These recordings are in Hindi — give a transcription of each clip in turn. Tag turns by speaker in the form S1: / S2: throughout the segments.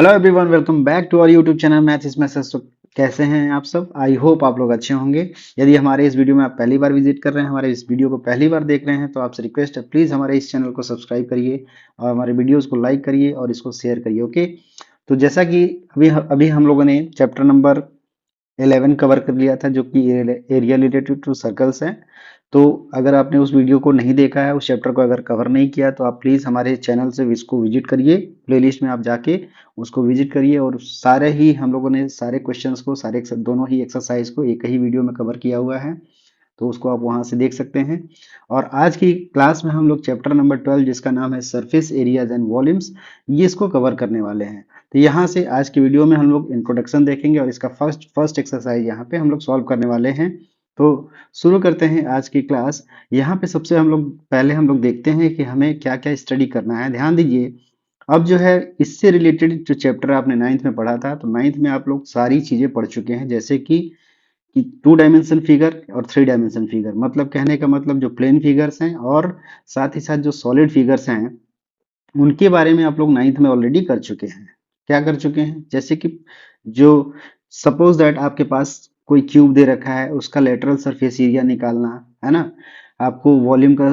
S1: Hello everyone, welcome back to our YouTube channel math is message. तो कैसे हैं आप सब? आई होप आप लोग अच्छे होंगे। यदि हमारे इस वीडियो में आप पहली बार विजिट कर रहे हैं, हमारे इस वीडियो को पहली बार देख रहे हैं, तो आपसे रिक्वेस्ट है प्लीज़ हमारे इस चैनल को सब्सक्राइब करिए और हमारे वीडियोस को लाइक करिए और इसको शेयर करिए। ओके, तो जैसा कि अभी अभी हम लोगों ने चैप्टर नंबर 11 कवर कर लिया था, जो कि एरिया रिलेटेड टू सर्कल्स है। तो अगर आपने उस वीडियो को नहीं देखा है, उस चैप्टर को अगर कवर नहीं किया, तो आप प्लीज़ हमारे चैनल से इसको विजिट करिए। प्लेलिस्ट में आप जाके उसको विजिट करिए और सारे ही हम लोगों ने सारे क्वेश्चंस को दोनों ही एक्सरसाइज को एक ही वीडियो में कवर किया हुआ है, तो उसको आप वहां से देख सकते हैं। और आज की क्लास में हम लोग चैप्टर नंबर 12, जिसका नाम है सरफेस एरियाज एंड वॉल्यूम्स, ये इसको कवर करने वाले हैं। तो यहाँ से आज की वीडियो में हम लोग इंट्रोडक्शन देखेंगे और इसका फर्स्ट एक्सरसाइज यहाँ पे हम लोग सॉल्व करने वाले हैं। तो शुरू करते हैं आज की क्लास। यहाँ पे सबसे हम लोग देखते हैं कि हमें क्या क्या स्टडी करना है। ध्यान दीजिए, अब जो है इससे रिलेटेड जो चैप्टर आपने नाइन्थ में पढ़ा था, तो नाइन्थ में आप लोग सारी चीजें पढ़ चुके हैं, जैसे कि 2 डायमेंशन फिगर और 3 डायमेंशन फिगर। मतलब कहने का मतलब जो प्लेन फिगर्स हैं और साथ ही साथ जो सॉलिड फिगर्स हैं, उनके बारे में आप लोग नाइन्थ में ऑलरेडी कर चुके हैं। क्या कर चुके हैं? जैसे कि जो सपोज दैट आपके पास कोई क्यूब दे रखा है, उसका लेटरल सरफेस एरिया निकालना है ना। आपको वॉल्यूम का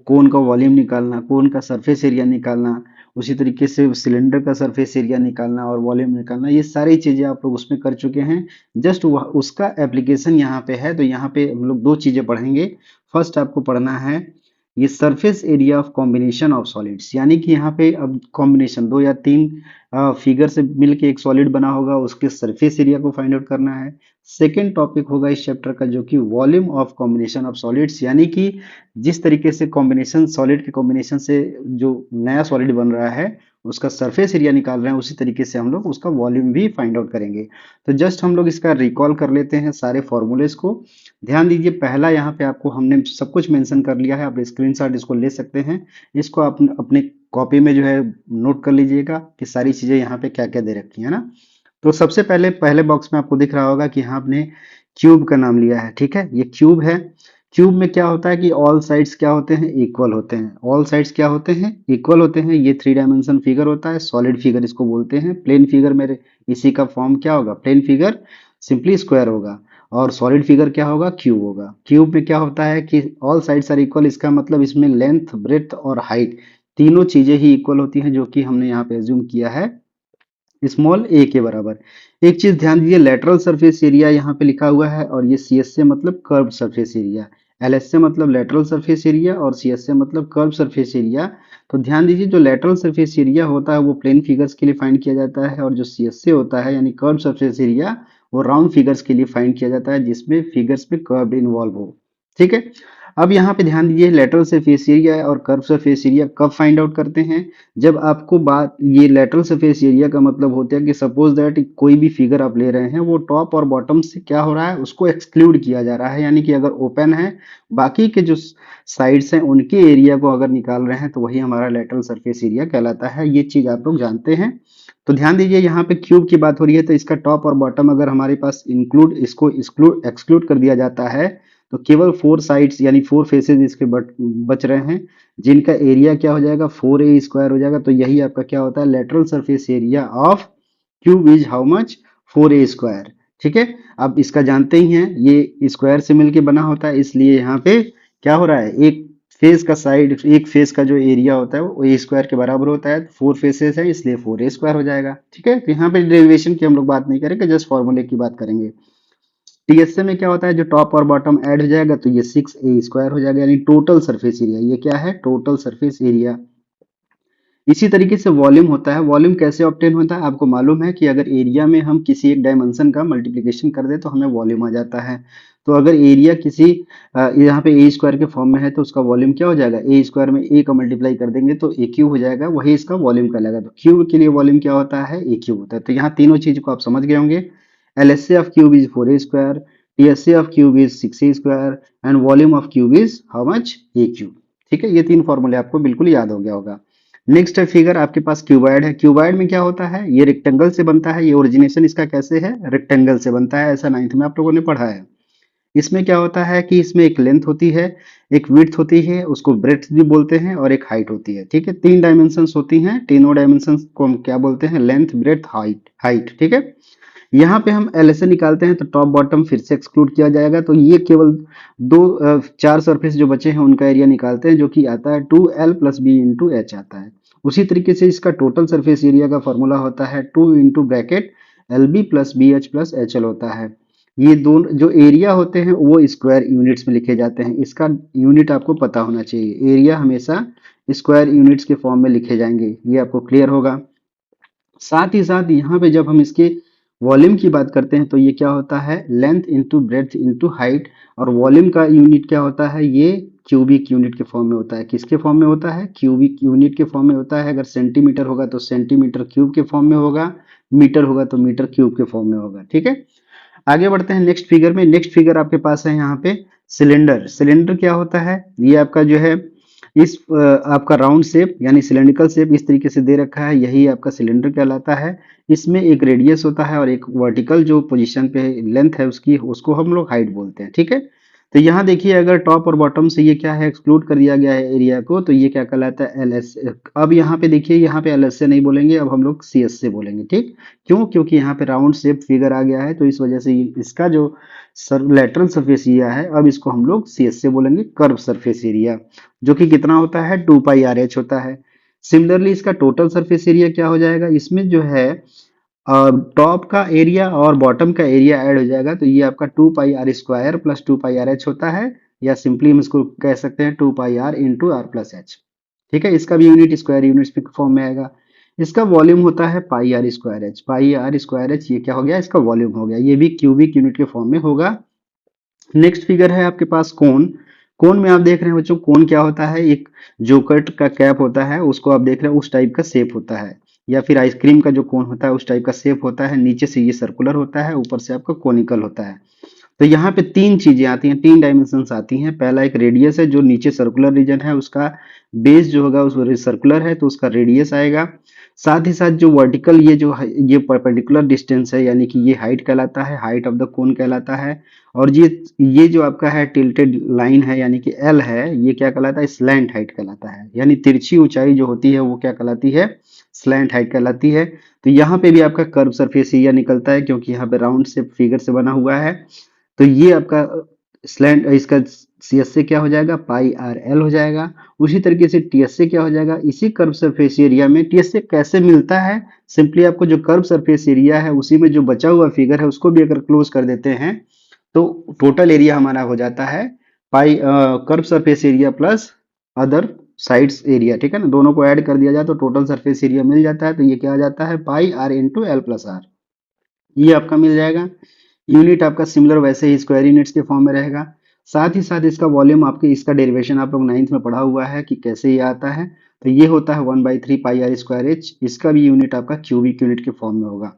S1: कोन का वॉल्यूम निकालना, कोन का सरफेस एरिया निकालना, उसी तरीके से सिलेंडर का सरफेस एरिया निकालना और वॉल्यूम निकालना, ये सारी चीजें आप लोग उसमें कर चुके हैं। जस्ट उसका एप्लीकेशन यहाँ पे है। तो यहाँ पे हम लोग दो चीजें पढ़ेंगे। फर्स्ट आपको पढ़ना है ये surface area of combination of solids, यानी कि यहाँ पे अब कॉम्बिनेशन दो या तीन फिगर से मिलके एक सॉलिड बना होगा, उसके सरफेस एरिया को फाइंड आउट करना है। सेकेंड टॉपिक होगा इस चैप्टर का, जो कि volume of combination of solids, यानी कि जिस तरीके से कॉम्बिनेशन सॉलिड के कॉम्बिनेशन से जो नया सॉलिड बन रहा है, उसका सरफेस एरिया निकाल रहे हैं, उसी तरीके से हम लोग उसका वॉल्यूम भी फाइंड आउट करेंगे। तो जस्ट हम लोग इसका रिकॉल कर लेते हैं सारे फॉर्मूलेस को। ध्यान दीजिए, पहला यहाँ पे आपको हमने सब कुछ मेंशन कर लिया है, आप स्क्रीनशॉट इसको ले सकते हैं। इसको आप अपने कॉपी में जो है नोट कर लीजिएगा कि सारी चीजें यहाँ पे क्या क्या दे रखी है ना। तो सबसे पहले पहले बॉक्स में आपको दिख रहा होगा कि यहाँ आपने क्यूब का नाम लिया है। ठीक है, ये क्यूब है। क्यूब में क्या होता है कि ऑल साइड्स क्या होते हैं? इक्वल होते हैं। ऑल साइड्स क्या होते हैं? इक्वल होते हैं। ये 3 डायमेंशन फिगर होता है, सॉलिड फिगर इसको बोलते हैं। प्लेन फिगर मेरे इसी का फॉर्म क्या होगा? प्लेन फिगर सिंपली स्क्वायर होगा। और सॉलिड फिगर क्या होगा? क्यूब होगा। क्यूब में क्या होता है कि ऑल साइड्स आर इक्वल, इसका मतलब इसमें लेंथ, ब्रेथ और हाइट तीनों चीजें ही इक्वल होती हैं, जो कि हमने यहाँ पे एज्यूम किया है स्मॉल ए के बराबर। एक चीज ध्यान दीजिए, लेटरल सरफेस एरिया यहाँ पे लिखा हुआ है और ये सी एस से मतलब curve surface area, L S से मतलब लेटरल सरफेस एरिया और सी एस से मतलब कर्व सरफेस एरिया। तो ध्यान दीजिए, जो लेटरल सरफेस एरिया होता है वो प्लेन फिगर्स के लिए फाइंड किया जाता है, और जो सी एस से होता है यानी कर्व सरफेस एरिया, वो राउंड फिगर्स के लिए फाइंड किया जाता है, जिसमें फिगर्स में कर्व इन्वॉल्व हो। ठीक है, अब यहाँ पे ध्यान दीजिए, लेटरल सरफेस एरिया और कर्व सरफेस एरिया कब फाइंड आउट करते हैं? जब आपको बात, ये लेटरल सरफेस एरिया का मतलब होता है कि सपोज दैट कोई भी फिगर आप ले रहे हैं, वो टॉप और बॉटम से क्या हो रहा है, उसको एक्सक्लूड किया जा रहा है। यानी कि अगर ओपन है, बाकी के जो साइड्स हैं उनके एरिया को अगर निकाल रहे हैं, तो वही हमारा लेटरल सरफेस एरिया कहलाता है। ये चीज आप लोग जानते हैं। तो ध्यान दीजिए, यहाँ पे क्यूब की बात हो रही है, तो इसका टॉप और बॉटम अगर हमारे पास इंक्लूड, इसको एक्सक्लूड कर दिया जाता है, तो केवल 4 साइड्स यानी 4 फेसेस इसके बच रहे हैं, जिनका एरिया क्या हो जाएगा? 4a² हो जाएगा। तो यही आपका क्या होता है? Lateral surface area of cube is how much? 4a²। ठीक है, अब इसका जानते ही हैं, ये स्क्वायर से मिलके बना होता है, इसलिए यहाँ पे क्या हो रहा है, एक फेस का जो एरिया होता है वो a² के बराबर होता है। 4 फेसेस है, इसलिए 4a² हो जाएगा। ठीक है, तो यहाँ पे डेरिवेशन की हम लोग बात नहीं करेंगे, जस्ट फॉर्मूले की बात करेंगे। टीएसए में क्या होता है, जो टॉप और बॉटम ऐड हो जाएगा, तो ये 6a² हो जाएगा, यानी टोटल सरफेस एरिया। ये क्या है? Total surface area. इसी तरीके से वॉल्यूम होता है। वॉल्यूम कैसे ऑब्टेन होता है? आपको मालूम है कि अगर एरिया में हम किसी एक डायमेंशन का मल्टीप्लिकेशन कर दे, तो हमें वॉल्यूम आ जाता है। तो अगर एरिया किसी यहाँ पे a² के फॉर्म में है, तो उसका वॉल्यूम क्या हो जाएगा? a² में a का मल्टीप्लाई कर देंगे तो a³ हो जाएगा, वही इसका वॉल्यूम कहलाएगा। तो क्यूब के लिए वॉल्यूम क्या होता है? a³ होता है। तो यहाँ तीनों चीज को आप समझ गए होंगे। LSA of cube is 4a², TSA of cube is 6a², and volume of cube is how much? a³। ठीक है, ये तीन फॉर्मूले आपको बिल्कुल याद हो गया होगा। नेक्स्ट है फिगर, आपके पास क्यूबॉइड है। क्यूबॉइड में क्या होता है? ये रेक्टेंगल से बनता है। ये ओरिजिनेशन इसका कैसे है? रेक्टेंगल से बनता है, ऐसा नाइन्थ में आप लोगों ने पढ़ा है। इसमें क्या होता है कि इसमें एक लेंथ होती है, एक विड्थ होती है, उसको ब्रेड्थ भी बोलते हैं, और एक हाइट होती है। ठीक है, तीन डायमेंशंस होती हैं, तीनों डायमेंशंस को हम क्या बोलते हैं, लेंथ, ब्रेड्थ, हाइट। हाइट ठीक है। यहाँ पे हम एलएसए निकालते हैं तो टॉप बॉटम फिर से एक्सक्लूड किया जाएगा, तो ये केवल चार सरफेस जो बचे हैं उनका एरिया निकालते हैं, जो कि आता है 2l plus B into H आता है। उसी तरीके से इसका टोटल सरफेस एरिया का फॉर्मूला होता है 2 into bracket L B plus B H plus H L होता है। ये दोनों जो एरिया होते हैं वो स्क्वायर यूनिट्स में लिखे जाते हैं, इसका यूनिट आपको पता होना चाहिए। एरिया हमेशा स्क्वायर यूनिट्स के फॉर्म में लिखे जाएंगे, ये आपको क्लियर होगा। साथ ही साथ यहाँ पे जब हम इसके वॉल्यूम की बात करते हैं तो ये क्या होता है, length into breadth into height, और वॉल्यूम का यूनिट क्या होता है, ये क्यूबिक यूनिट के फॉर्म में होता है। किसके फॉर्म में होता है, क्यूबिक यूनिट के फॉर्म में होता है। अगर सेंटीमीटर होगा तो सेंटीमीटर क्यूब के फॉर्म में होगा, मीटर होगा तो मीटर क्यूब के फॉर्म में होगा। ठीक है, आगे बढ़ते हैं नेक्स्ट फिगर में। नेक्स्ट फिगर आपके पास है यहाँ पे सिलेंडर। सिलेंडर क्या होता है, ये आपका जो है इस आपका राउंड शेप यानी सिलेंड्रिकल शेप इस तरीके से दे रखा है, यही आपका सिलेंडर कहलाता है। इसमें एक रेडियस होता है और एक वर्टिकल जो पोजीशन पे लेंथ है उसकी, उसको हम लोग हाइट बोलते हैं। ठीक है, तो यहाँ देखिए अगर टॉप और बॉटम से ये क्या है, एक्सक्लूड कर दिया गया है एरिया को, तो ये क्या कहलाता है, एल एस। अब यहाँ पे देखिए, यहाँ पे एल एस से नहीं बोलेंगे, अब हम लोग सी एस से बोलेंगे। ठीक, क्यों, क्योंकि यहाँ पे राउंड शेप फिगर आ गया है, तो इस वजह से इसका जो लेटरल सरफेस एरिया है, अब इसको हम लोग सी एस से बोलेंगे, कर्व सरफेस एरिया, जो कि कितना होता है, 2 पाई आर एच होता है। सिमिलरली इसका टोटल सरफेस एरिया क्या हो जाएगा, इसमें जो है टॉप का एरिया और बॉटम का एरिया ऐड हो जाएगा, तो ये आपका 2 pi R square plus 2 pi R H होता है, या सिंपली हम इसको कह सकते हैं 2 pi R into R plus H. ठीक है, इसका भी यूनिट स्क्वायर यूनिट्स फॉर्म में आएगा। इसका वॉल्यूम होता है pi R square H. Pi R square H ये क्या हो गया, इसका वॉल्यूम हो गया, ये भी क्यूबिक यूनिट के फॉर्म में होगा। नेक्स्ट फिगर है आपके पास कोन। कोन में आप देख रहे हैं बच्चों, कोन क्या होता है, एक जोकट का कैप होता है, उसको आप देख रहे हैं उस टाइप का शेप होता है, या फिर आइसक्रीम का जो कोन होता है उस टाइप का शेप होता है। नीचे से ये सर्कुलर होता है, ऊपर से आपका कोनिकल होता है। तो यहाँ पे तीन चीजें आती हैं, तीन डायमेंशंस आती हैं। पहला एक रेडियस है, जो नीचे सर्कुलर रीजन है उसका बेस जो होगा उस सर्कुलर है तो उसका रेडियस आएगा। साथ ही साथ जो वर्टिकल ये परपेंडिकुलर डिस्टेंस है, यानी कि ये हाइट कहलाता है, हाइट ऑफ द कोन कहलाता है। और ये जो आपका है टिल्टेड लाइन है, यानी कि एल है, ये क्या कहलाता है, स्लैंट हाइट कहलाता है। यानी तिरछी ऊंचाई जो होती है वो क्या कहलाती है, स्लैंट हाइट कहलाती है। तो यहाँ पे भी आपका कर्व सरफेस एरिया निकलता है, क्योंकि यहाँ पे राउंड शेप फिगर से बना हुआ है। तो ये आपका स्लैंट, इसका सी एस से क्या हो जाएगा, पाई आर एल हो जाएगा। उसी तरीके से टी एस से क्या हो जाएगा, इसी कर्व सरफेस एरिया में टी एस से कैसे मिलता है, सिंपली आपको जो कर्व सरफेस एरिया है उसी में जो बचा हुआ फिगर है उसको भी अगर क्लोज कर देते हैं तो टोटल एरिया हमारा हो जाता है pi curve surface area plus other sides area. ठीक है ना, दोनों को ऐड कर दिया जाए तो टोटल सरफेस एरिया मिल जाता है। तो ये क्या आ जाता है, pi R into L plus R, ये आपका मिल जाएगा। यूनिट आपका सिमिलर वैसे ही स्क्वायर यूनिट्स के फॉर्म में रहेगा। साथ ही साथ इसका वॉल्यूम आपके, इसका डेरिवेशन आप लोग 9th में पढ़ा हुआ है कि कैसे ये आता है। तो ये होता है 1/3 पाई आर स्क्वायर एच, इसका भी यूनिट आपका क्यूबिक यूनिट के फॉर्म में होगा।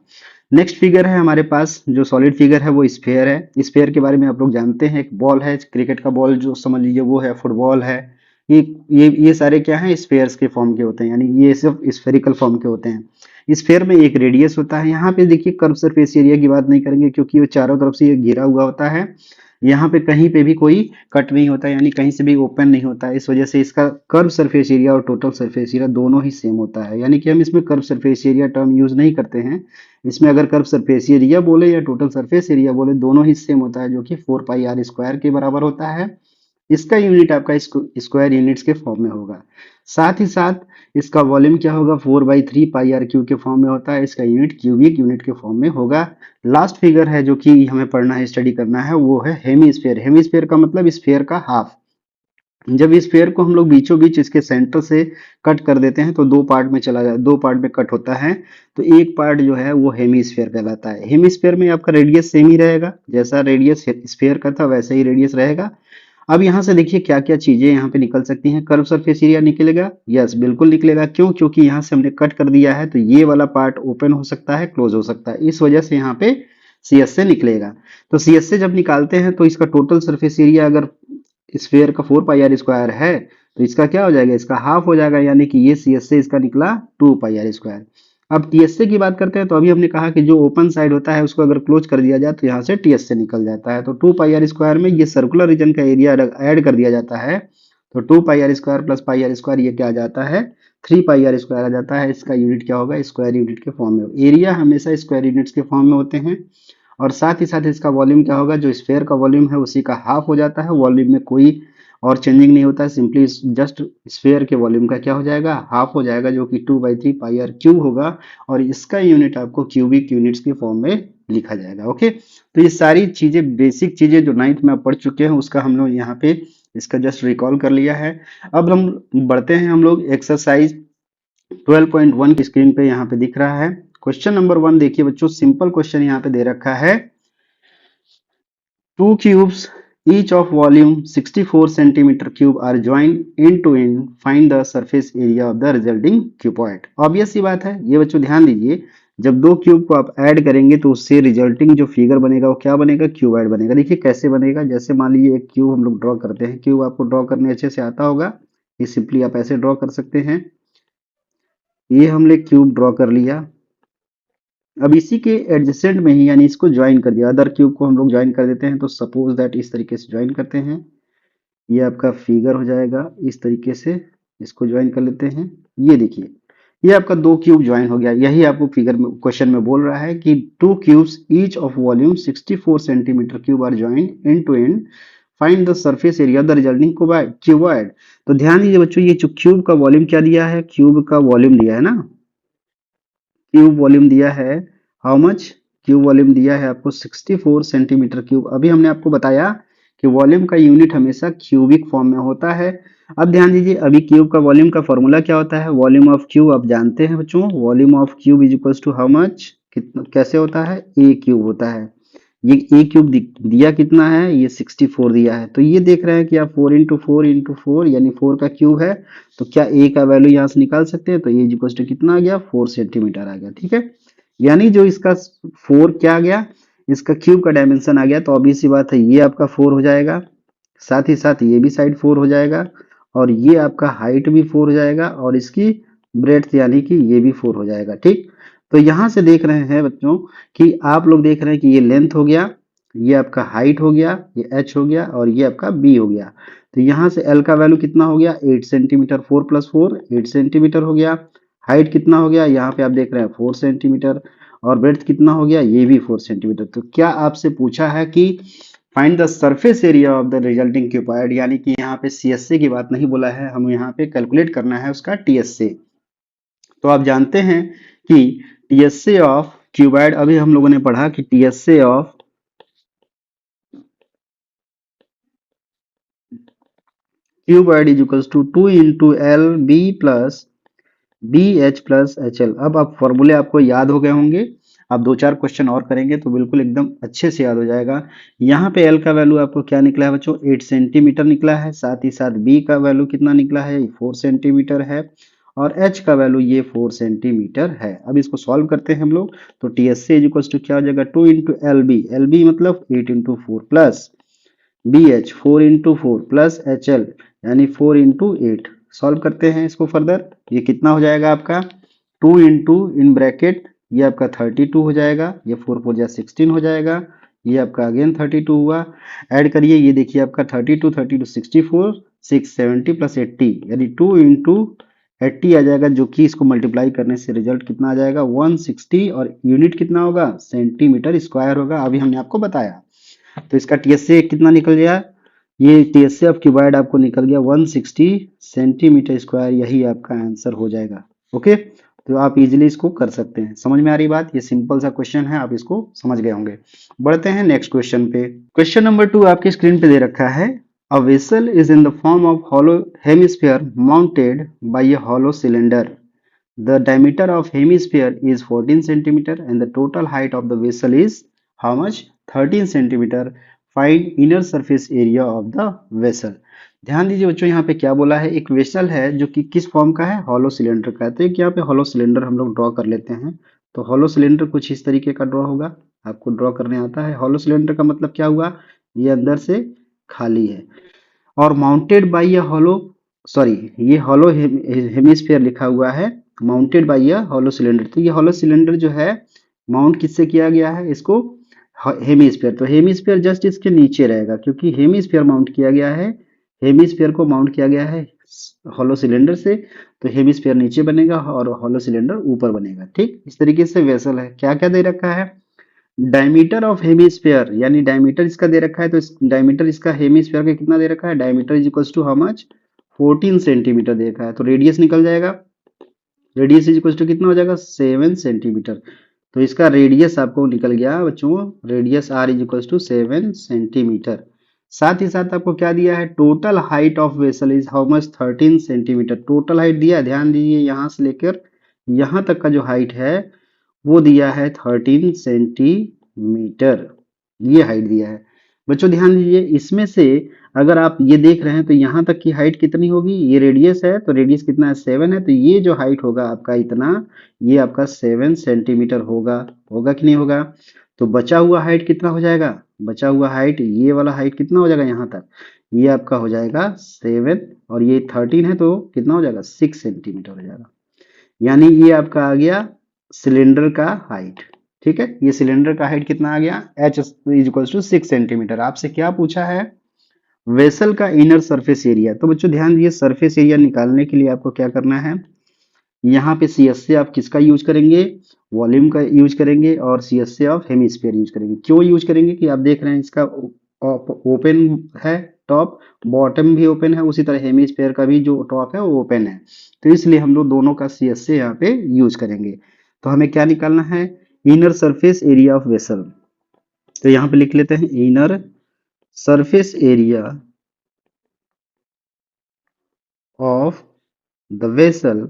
S1: नेक्स्ट फिगर है हमारे पास, जो सॉलिड फिगर है वो स्फेयर है। स्फेयर के बारे में आप लोग जानते हैं, एक बॉल है, क्रिकेट का बॉल जो समझ लीजिए वो है, फुटबॉल है। ये सारे क्या हैं, स्फेयर्स के फॉर्म के होते हैं, यानी ये सिर्फ स्फेरिकल फॉर्म के होते हैं। स्फेयर में एक रेडियस होता है। यहाँ पे देखिए कर्व सरफेस एरिया की बात नहीं करेंगे, क्योंकि वो चारों तरफ से ये घिरा हुआ होता है। यहाँ पे कहीं पे भी कोई कट नहीं होता, यानी कहीं से भी ओपन नहीं होता है। इस वजह से इसका कर्व सरफेस एरिया और टोटल सरफेस एरिया दोनों ही सेम होता है, यानी कि हम इसमें curve surface area term use नहीं करते हैं। इसमें अगर कर्व सरफेस एरिया बोले या टोटल सरफेस एरिया बोले, दोनों ही सेम होता है, जो कि 4 पाई आर स्क्वायर के बराबर होता है। इसका यूनिट आपका स्क्वायर यूनिट्स के फॉर्म में होगा। साथ ही साथ इसका वॉल्यूम क्या होगा, 4/3 पाई आर क्यू के फॉर्म में होता है। इसका यूनिट क्यूबिक यूनिट के फॉर्म में होगा। लास्ट फिगर है जो कि हमें पढ़ना है, स्टडी करना है, वो है हेमीस्फेयर। हेमीस्फेयर का मतलब स्फेयर का हाफ। जब इस स्फेयर को हम लोग बीचों बीच इसके सेंटर से कट कर देते हैं तो दो पार्ट में चला जाए, दो पार्ट में कट होता है। तो एक पार्ट जो है वो हेमीस्फेयर कहलाता है। हेमीस्फेयर में आपका रेडियस सेम ही रहेगा, जैसा रेडियस स्फेयर का था वैसा ही रेडियस रहेगा। अब यहाँ से देखिए क्या क्या चीजें यहाँ पे निकल सकती हैं। कर्व सरफेस एरिया निकलेगा, यस बिल्कुल निकलेगा। क्यों, क्योंकि यहाँ से हमने कट कर दिया है, तो ये वाला पार्ट ओपन हो सकता है, क्लोज हो सकता है, इस वजह से यहाँ पे सी एस से निकलेगा। तो सी एस से जब निकालते हैं तो इसका टोटल सरफेस एरिया अगर स्फेयर का 4 पाई आर स्क्वायर है तो इसका क्या हो जाएगा, इसका हाफ हो जाएगा, यानी कि ये सी एस से इसका निकला 2 पाई आर स्क्वायर। अब टीएसए की बात करते हैं तो अभी हमने कहा कि जो ओपन साइड होता है उसको अगर क्लोज कर दिया जाए तो यहाँ से टीएसए निकल जाता है। तो 2 पाई आर स्क्वायर में ये सर्कुलर रीजन का एरिया ऐड कर दिया जाता है, तो 2 pi R square plus pi R square ये क्या आ जाता है, 3 पाई आर स्क्वायर आ जाता है। इसका यूनिट क्या होगा, स्क्वायर यूनिट के फॉर्म में। एरिया हमेशा स्क्वायर यूनिट्स के फॉर्म में होते हैं। और साथ ही साथ इसका वॉल्यूम क्या होगा, जो स्फेयर का वॉल्यूम है उसी का हाफ हो जाता है। वॉल्यूम में कोई और चेंजिंग नहीं होता है, सिंपली जस्ट स्फेयर के वॉल्यूम का क्या हो जाएगा, हाफ हो जाएगा, जो कि 2/3 पाई आर क्यूब होगा। और इसका यूनिट आपको क्यूबिक यूनिट्स के फॉर्म में लिखा जाएगा। ओके, तो ये सारी चीजें, बेसिक चीजें जो 9th में आप पढ़ चुके हैं, उसका हम लोग यहाँ पे इसका जस्ट रिकॉल कर लिया है। अब हम बढ़ते हैं, हम लोग एक्सरसाइज 12.1 की स्क्रीन पे यहाँ पे दिख रहा है। क्वेश्चन नंबर 1 देखिए बच्चों, सिंपल क्वेश्चन यहाँ पे दे रखा है। 2 cubes each of volume 64 centimeter cube are joined end to end. Find the surface area of the resulting cuboid. Obvious सी बात है ये बच्चों, ध्यान दीजिए, जब दो क्यूब को आप ऐड करेंगे तो उससे रिजल्टिंग जो फिगर बनेगा वो क्या बनेगा, क्यूबॉइड बनेगा। देखिए कैसे बनेगा, जैसे मान लीजिए एक क्यूब हम लोग ड्रॉ करते हैं। क्यूब आपको ड्रॉ करने अच्छे से आता होगा, ये सिंपली आप ऐसे ड्रॉ कर सकते हैं। ये हमने क्यूब ड्रॉ कर लिया। अब इसी के एडजेसेंट में ही, यानी इसको ज्वाइन कर दिया, अदर क्यूब को हम लोग ज्वाइन कर देते हैं। तो सपोज दैट इस तरीके से ज्वाइन करते हैं, ये आपका फिगर हो जाएगा। इस तरीके से इसको ज्वाइन कर लेते हैं। ये देखिए, ये आपका दो क्यूब ज्वाइन हो गया। यही आपको फिगर में, क्वेश्चन में बोल रहा है कि 2 cubes each of volume 64 centimetre cube are join end to end, find the surface area the resulting cuboid. तो ध्यान दीजिए बच्चों, ये जो क्यूब का वॉल्यूम क्या दिया है, क्यूब का वॉल्यूम दिया है ना, क्यूब वॉल्यूम दिया है। हाउ मच, क्यूब वॉल्यूम दिया है आपको 64 सेंटीमीटर क्यूब। अभी हमने आपको बताया कि वॉल्यूम का यूनिट हमेशा क्यूबिक फॉर्म में होता है। अब ध्यान दीजिए, अभी क्यूब का वॉल्यूम का फॉर्मूला क्या होता है, वॉल्यूम ऑफ क्यूब आप जानते हैं बच्चों, volume of cube is equal to how much, कितना कैसे होता है, ए क्यूब होता है। ये ए क्यूब दिया कितना है, ये 64 दिया है। तो ये देख रहे हैं कि आप 4 × 4 × 4 यानी 4 का क्यूब है। तो क्या ए का वैल्यू यहाँ से निकाल सकते हैं, तो ए इक्वल टू कितना आ गया, 4 सेंटीमीटर आ गया। ठीक है, यानी जो इसका 4 क्या आ गया, इसका क्यूब का डायमेंशन आ गया। तो ऑब्वियस सी बात है ये आपका 4 हो जाएगा, साथ ही साथ ये भी साइड 4 हो जाएगा, और ये आपका हाइट भी 4 हो जाएगा, और इसकी ब्रेड्थ यानी कि ये भी 4 हो जाएगा। ठीक, तो यहां से देख रहे हैं बच्चों कि आप लोग देख रहे हैं कि ये लेंथ हो गया, ये आपका हाइट हो गया, ये एच हो गया, और ये आपका बी हो गया। तो यहाँ से एल का वैल्यू कितना हो गया, 8 सेंटीमीटर, 4 + 4 8 सेंटीमीटर हो गया। हाइट कितना हो गया, यहाँ पे आप देख रहे हैं 4 सेंटीमीटर, और ब्रेड्थ कितना हो गया, ये भी 4 सेंटीमीटर। तो क्या आपसे पूछा है कि find the surface area of the resulting cuboid, यानी कि यहाँ पे सीएसए की बात नहीं बोला है, हमें यहाँ पे कैलकुलेट करना है उसका टीएसए। तो आप जानते हैं कि टीएसए ऑफ क्यूबॉइड, अभी हम लोगों ने पढ़ा कि TSA of cuboid is equal to 2 × L B plus B H plus H L. अब आप फॉर्मूले आपको याद हो गए होंगे, आप 2-4 क्वेश्चन और करेंगे तो बिल्कुल एकदम अच्छे से याद हो जाएगा। यहाँ पे एल का वैल्यू आपको क्या निकला है बच्चों, 8 सेंटीमीटर निकला है। साथ ही साथ बी का वैल्यू कितना निकला है, 4 सेंटीमीटर है, और एच का वैल्यू ये 4 सेंटीमीटर है। अब इसको सॉल्व करते हैं हम लोग, तो T S C is equal to क्या हो जाएगा, 2 × एल बी मतलब 8 × 4 plus B H 4 × 4 plus H L यानी 4 × 8। सॉल्व करते हैं इसको फर्दर, ये कितना हो जाएगा आपका 2 × इन ब्रैकेट ये आपका 32 हो जाएगा, ये 4 4 जा 16 हो जाएगा, ये आपका अगेन 32 हुआ। ऐड करिए, ये देखिए आपका 32 32 64 670 प्लस 80 यानी 2 × 80 आ जाएगा, जो कि इसको मल्टीप्लाई करने से रिजल्ट कितना आ जाएगा 160, और यूनिट कितना होगा, सेंटीमीटर स्क्वायर होगा। अभी हमने आपको बताया। तो इसका टीएसए कितना निकल गया, ये टीएसए ऑफ क्यूबॉइड आपको निकल गया 160 सेंटीमीटर स्क्वायर, यही आपका आंसर हो जाएगा। ओके, तो आप इजीली इसको कर सकते हैं। समझ में आ रही बात, ये सिंपल सा क्वेश्चन है, आप इसको समझ गए होंगे। बढ़ते हैं नेक्स्ट क्वेश्चन पे। क्वेश्चन नंबर 2 आपके स्क्रीन पे दे रखा है। A vessel is in the form of hollow hemisphere mounted by a hollow cylinder. The diameter of hemisphere is 14 centimeter and the total height of the vessel is how much, 13 centimeter. Find inner surface area of the vessel. ध्यान दीजिए बच्चों, यहाँ पे क्या बोला है, एक वेसल है जो कि किस फॉर्म का है, हॉलो सिलेंडर का है। तो एक यहाँ पे हॉलो सिलेंडर हम लोग ड्रॉ कर लेते हैं। तो हॉलो सिलेंडर कुछ इस तरीके का ड्रॉ होगा, आपको ड्रॉ करने आता है। हॉलो सिलेंडर का मतलब क्या हुआ, ये अंदर से खाली है, और mounted by a hollow, sorry ये हॉलो हेमिस्फीयर लिखा हुआ है, mounted by a hollow cylinder. तो ये हॉलो सिलेंडर जो है माउंट किससे किया गया है, इसको हेमीस्फीयर। तो हेमीस्फीयर जस्ट इसके नीचे रहेगा क्योंकि हेमीस्फीयर माउंट किया गया है, हेमीस्फीयर को माउंट किया गया है हॉलो सिलेंडर से। तो हेमीस्फीयर नीचे बनेगा और हॉलो सिलेंडर ऊपर बनेगा। ठीक इस तरीके से वेसल है। क्या क्या दे रखा है, डायमीटर ऑफ हेमीस्फीयर, यानी डायमीटर इसका दे रखा है। तो इस डायमीटर इसका हेमीस्फीयर का कितना दे रखा है, diameter is equals to how much, 14 centimetre दे रखा है। तो रेडियस निकल जाएगा, रेडियस इज इक्वल्स टू कितना हो जाएगा, 7 सेंटीमीटर। तो इसका रेडियस आपको निकल गया बच्चों, radius r is equals to 7 centimetre. साथ ही साथ आपको क्या दिया है, total height of vessel is how much, 13 centimetre. Total height दिया, ध्यान दीजिए यहां से लेकर यहां तक का जो हाइट है वो दिया है 13 सेंटीमीटर, ये हाइट दिया है। बच्चों ध्यान दीजिए, इसमें से अगर आप ये देख रहे हैं तो यहाँ तक की हाइट कितनी होगी, ये रेडियस है तो रेडियस कितना है, 7 है। तो ये जो हाइट होगा आपका इतना, ये आपका 7 सेंटीमीटर होगा। होगा कि नहीं होगा। तो बचा हुआ हाइट कितना हो जाएगा, बचा हुआ हाइट ये वाला हाइट कितना हो जाएगा यहाँ तक, ये आपका हो जाएगा 7 और ये 13 है तो कितना हो जाएगा, 6 सेंटीमीटर हो जाएगा। यानी ये आपका आ गया सिलेंडर का हाइट। ठीक है, ये सिलेंडर का हाइट कितना आ गया, h is equal to 6 centimetre. आपसे क्या पूछा है, वेसल का इनर सरफेस एरिया। तो बच्चों ध्यान दीजिए, सरफेस एरिया निकालने के लिए आपको क्या करना है, यहाँ पे सी एस से आप किसका यूज करेंगे, वॉल्यूम का यूज करेंगे और सी एस से आप हेमीस्फीयर यूज करेंगे। क्यों यूज करेंगे कि आप देख रहे हैं इसका ओपन है टॉप, बॉटम भी ओपन है, उसी तरह हेमीस्फीयर का भी जो टॉप है वो ओपन है। तो इसलिए हम लोग दोनों का सी एस से यहाँ पे यूज करेंगे। तो हमें क्या निकालना है, inner surface area of vessel. तो यहाँ पे लिख लेते हैं inner surface area of the vessel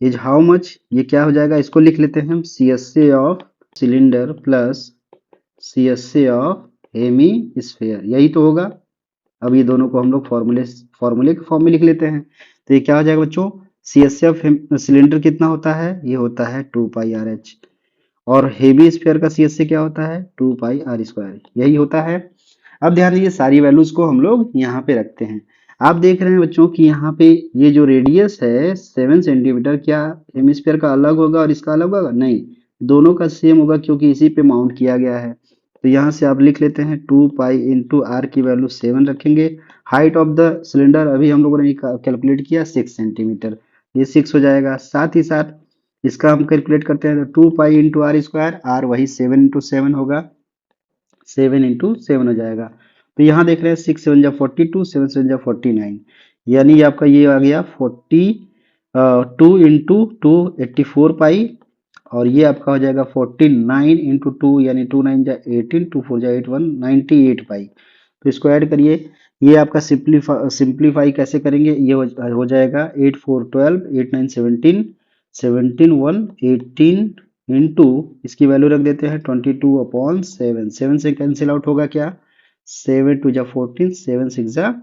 S1: is how much, ये क्या हो जाएगा, इसको लिख लेते हैं हम C S A of cylinder plus C S A of hemisphere, यही तो होगा। अब ये दोनों को हम लोग फॉर्मूले के फॉर्म में लिख लेते हैं। तो ये क्या हो जाएगा बच्चों, सी एस एफ सिलेंडर कितना होता है, ये होता है 2πRh और हेवी स्फीयर का सी एस क्या होता है 2πr², यही होता है। अब ध्यान दीजिए, सारी वैल्यूज को हम लोग यहाँ पे रखते हैं। आप देख रहे हैं बच्चों कि यहाँ पे ये जो रेडियस है 7 सेंटीमीटर, क्या हेमिस्फीयर का अलग होगा और इसका अलग होगा, नहीं, दोनों का सेम होगा क्योंकि इसी पे माउंट किया गया है। तो यहाँ से आप लिख लेते हैं 2π इंटू आर की वैल्यू 7 रखेंगे। हाइट ऑफ द सिलेंडर अभी हम लोगों ने कैलकुलेट किया 6 सेंटीमीटर, ये 6 हो जाएगा। साथ ही साथ इसका हम कैलकुलेट करते हैं तो 2π इंटू आर², आर वही 7 इंटू 7 होगा, 7 इंटू 7 हो जाएगा। तो यहाँ देख रहे हैं 6 7 जा 42, 7 7 जा 49, यानी आपका ये आ गया 2 इंटू 2 84π और ये आपका हो जाएगा 49 इंटू 2 यानी 2 9 जा 18, 2 4 जा 8 1 98π। तो इसको ऐड करिए, ये आपका सिंप्लीफाई कैसे करेंगे, ये हो जाएगा 8 4 12, 8 9 17, 17 1 18 इंटू इसकी वैल्यू रख देते हैं 22/7, 7 से कैंसिल आउट होगा क्या, 7 2 जा 14, 7 6 जा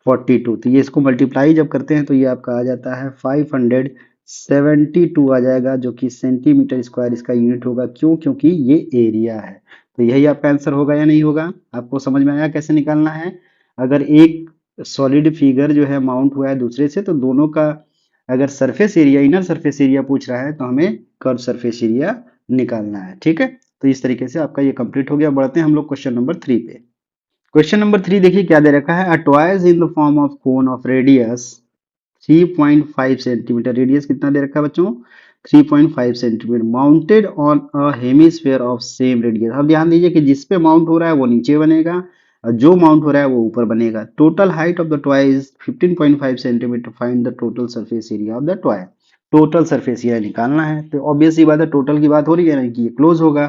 S1: 42। तो ये इसको मल्टीप्लाई जब करते हैं तो ये आपका आ जाता है 572 आ जाएगा, जो कि सेंटीमीटर स्क्वायर इसका यूनिट होगा। क्यों, क्योंकि ये एरिया है। तो यही आपका आंसर होगा या नहीं होगा, आपको समझ में आया कैसे निकालना है। अगर एक सॉलिड फिगर जो है माउंट हुआ है दूसरे से, तो दोनों का अगर surface area, inner surface area पूछ रहा है तो हमें कर्व सरफेस एरिया निकालना है। ठीक है, तो इस तरीके से आपका ये कंप्लीट हो गया। बढ़ते हैं हम लोग क्वेश्चन नंबर 3 पे। क्वेश्चन नंबर 3 देखिए क्या दे रखा है, a toys in the form of cone of radius 3.5 centimetre, radius कितना दे रखा है बच्चों 3.5 centimetre, mounted on a hemisphere of same radius. अब ध्यान दीजिए कि जिस पे माउंट हो रहा है वो नीचे बनेगा और जो माउंट हो रहा है वो ऊपर बनेगा। Total height of the toy is 15.5 centimetre, find the total surface area of the toy. Total surface area निकालना है, तो ऑब्वियस ही बात है टोटल की बात हो रही है ना कि ये क्लोज होगा।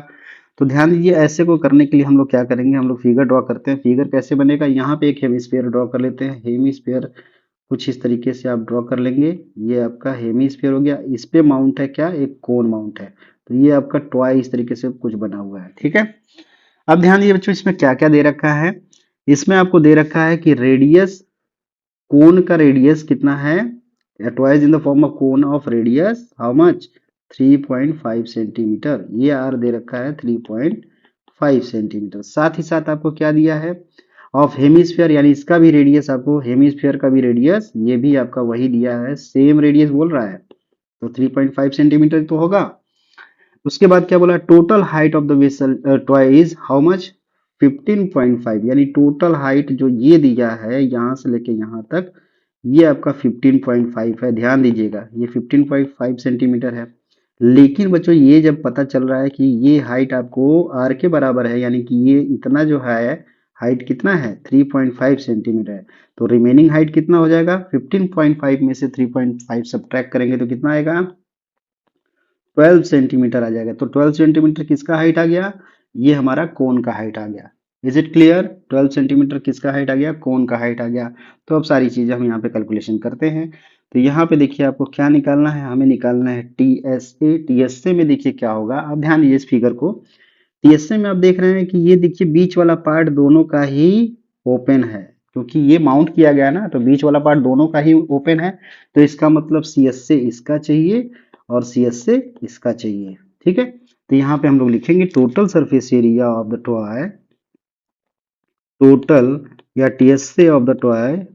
S1: तो ध्यान दीजिए, ऐसे को करने के लिए हम लोग क्या करेंगे, हम लोग फिगर ड्रॉ करते हैं। फिगर कैसे बनेगा, यहाँ पे एक हेमिस्फीयर ड्रॉ कर लेते हैं। हेमिस्फीयर कुछ इस तरीके से आप ड्रॉ कर लेंगे, ये आपका हेमिस्फीयर हो गया। इस पे माउंट है क्या, एक कोन माउंट है, तो ये आपका टॉय इस तरीके से कुछ बना हुआ है। ठीक है, अब ध्यान दीजिए बच्चों, इसमें क्या क्या दे रखा है। इसमें आपको दे रखा है कि रेडियस, कोन का रेडियस कितना है, toys in the form of cone of radius how much 3.5 centimetre, ये आर दे रखा है 3.5 सेंटीमीटर। साथ ही साथ आपको क्या दिया है, ऑफ हेमिस्फीयर, यानी इसका भी रेडियस, आपको हेमिस्फीयर का भी रेडियस ये भी आपका वही दिया है, सेम रेडियस बोल रहा है। तो 3.5 सेंटीमीटर तो होगा। उसके बाद क्या बोला, total height of the vessel toy is how much, 15.5, यानी टोटल हाइट जो ये दिया है यहाँ से लेके यहाँ तक, ये आपका 15.5 है। ध्यान दीजिएगा ये 15.5 सेंटीमीटर है। लेकिन बच्चों ये जब पता चल रहा है कि ये हाइट आपको आर के बराबर है, यानी कि ये इतना जो है हाइट कितना है 3.5 सेंटीमीटर है, तो रिमेनिंग हाइट कितना हो जाएगा, 15.5 में से 3.5 सब्ट्रैक्ट करेंगे तो कितना आएगा, 12 सेंटीमीटर आ जाएगा। तो 12 सेंटीमीटर किसका हाइट आ गया, ये हमारा कोन का हाइट आ गया। इज इट क्लियर, 12 सेंटीमीटर किसका हाइट आ गया, कोन का हाइट आ गया। तो अब सारी चीजें हम यहाँ पे कैलकुलेशन करते हैं। तो यहाँ पे देखिए आपको क्या निकालना है, हमें निकालना है टीएसए। टीएसए में देखिए क्या होगा, अब ध्यान दीजिए इस फिगर को। टीएसए में आप देख रहे हैं कि ये देखिए बीच वाला पार्ट दोनों का ही ओपन है, क्योंकि ये माउंट किया गया ना, तो बीच वाला पार्ट दोनों का ही ओपन है। तो इसका मतलब सीएसए इसका चाहिए और सीएसए इसका चाहिए। ठीक है, तो यहाँ पे हम लोग लिखेंगे total surface area of the toy, total या TSA of the toy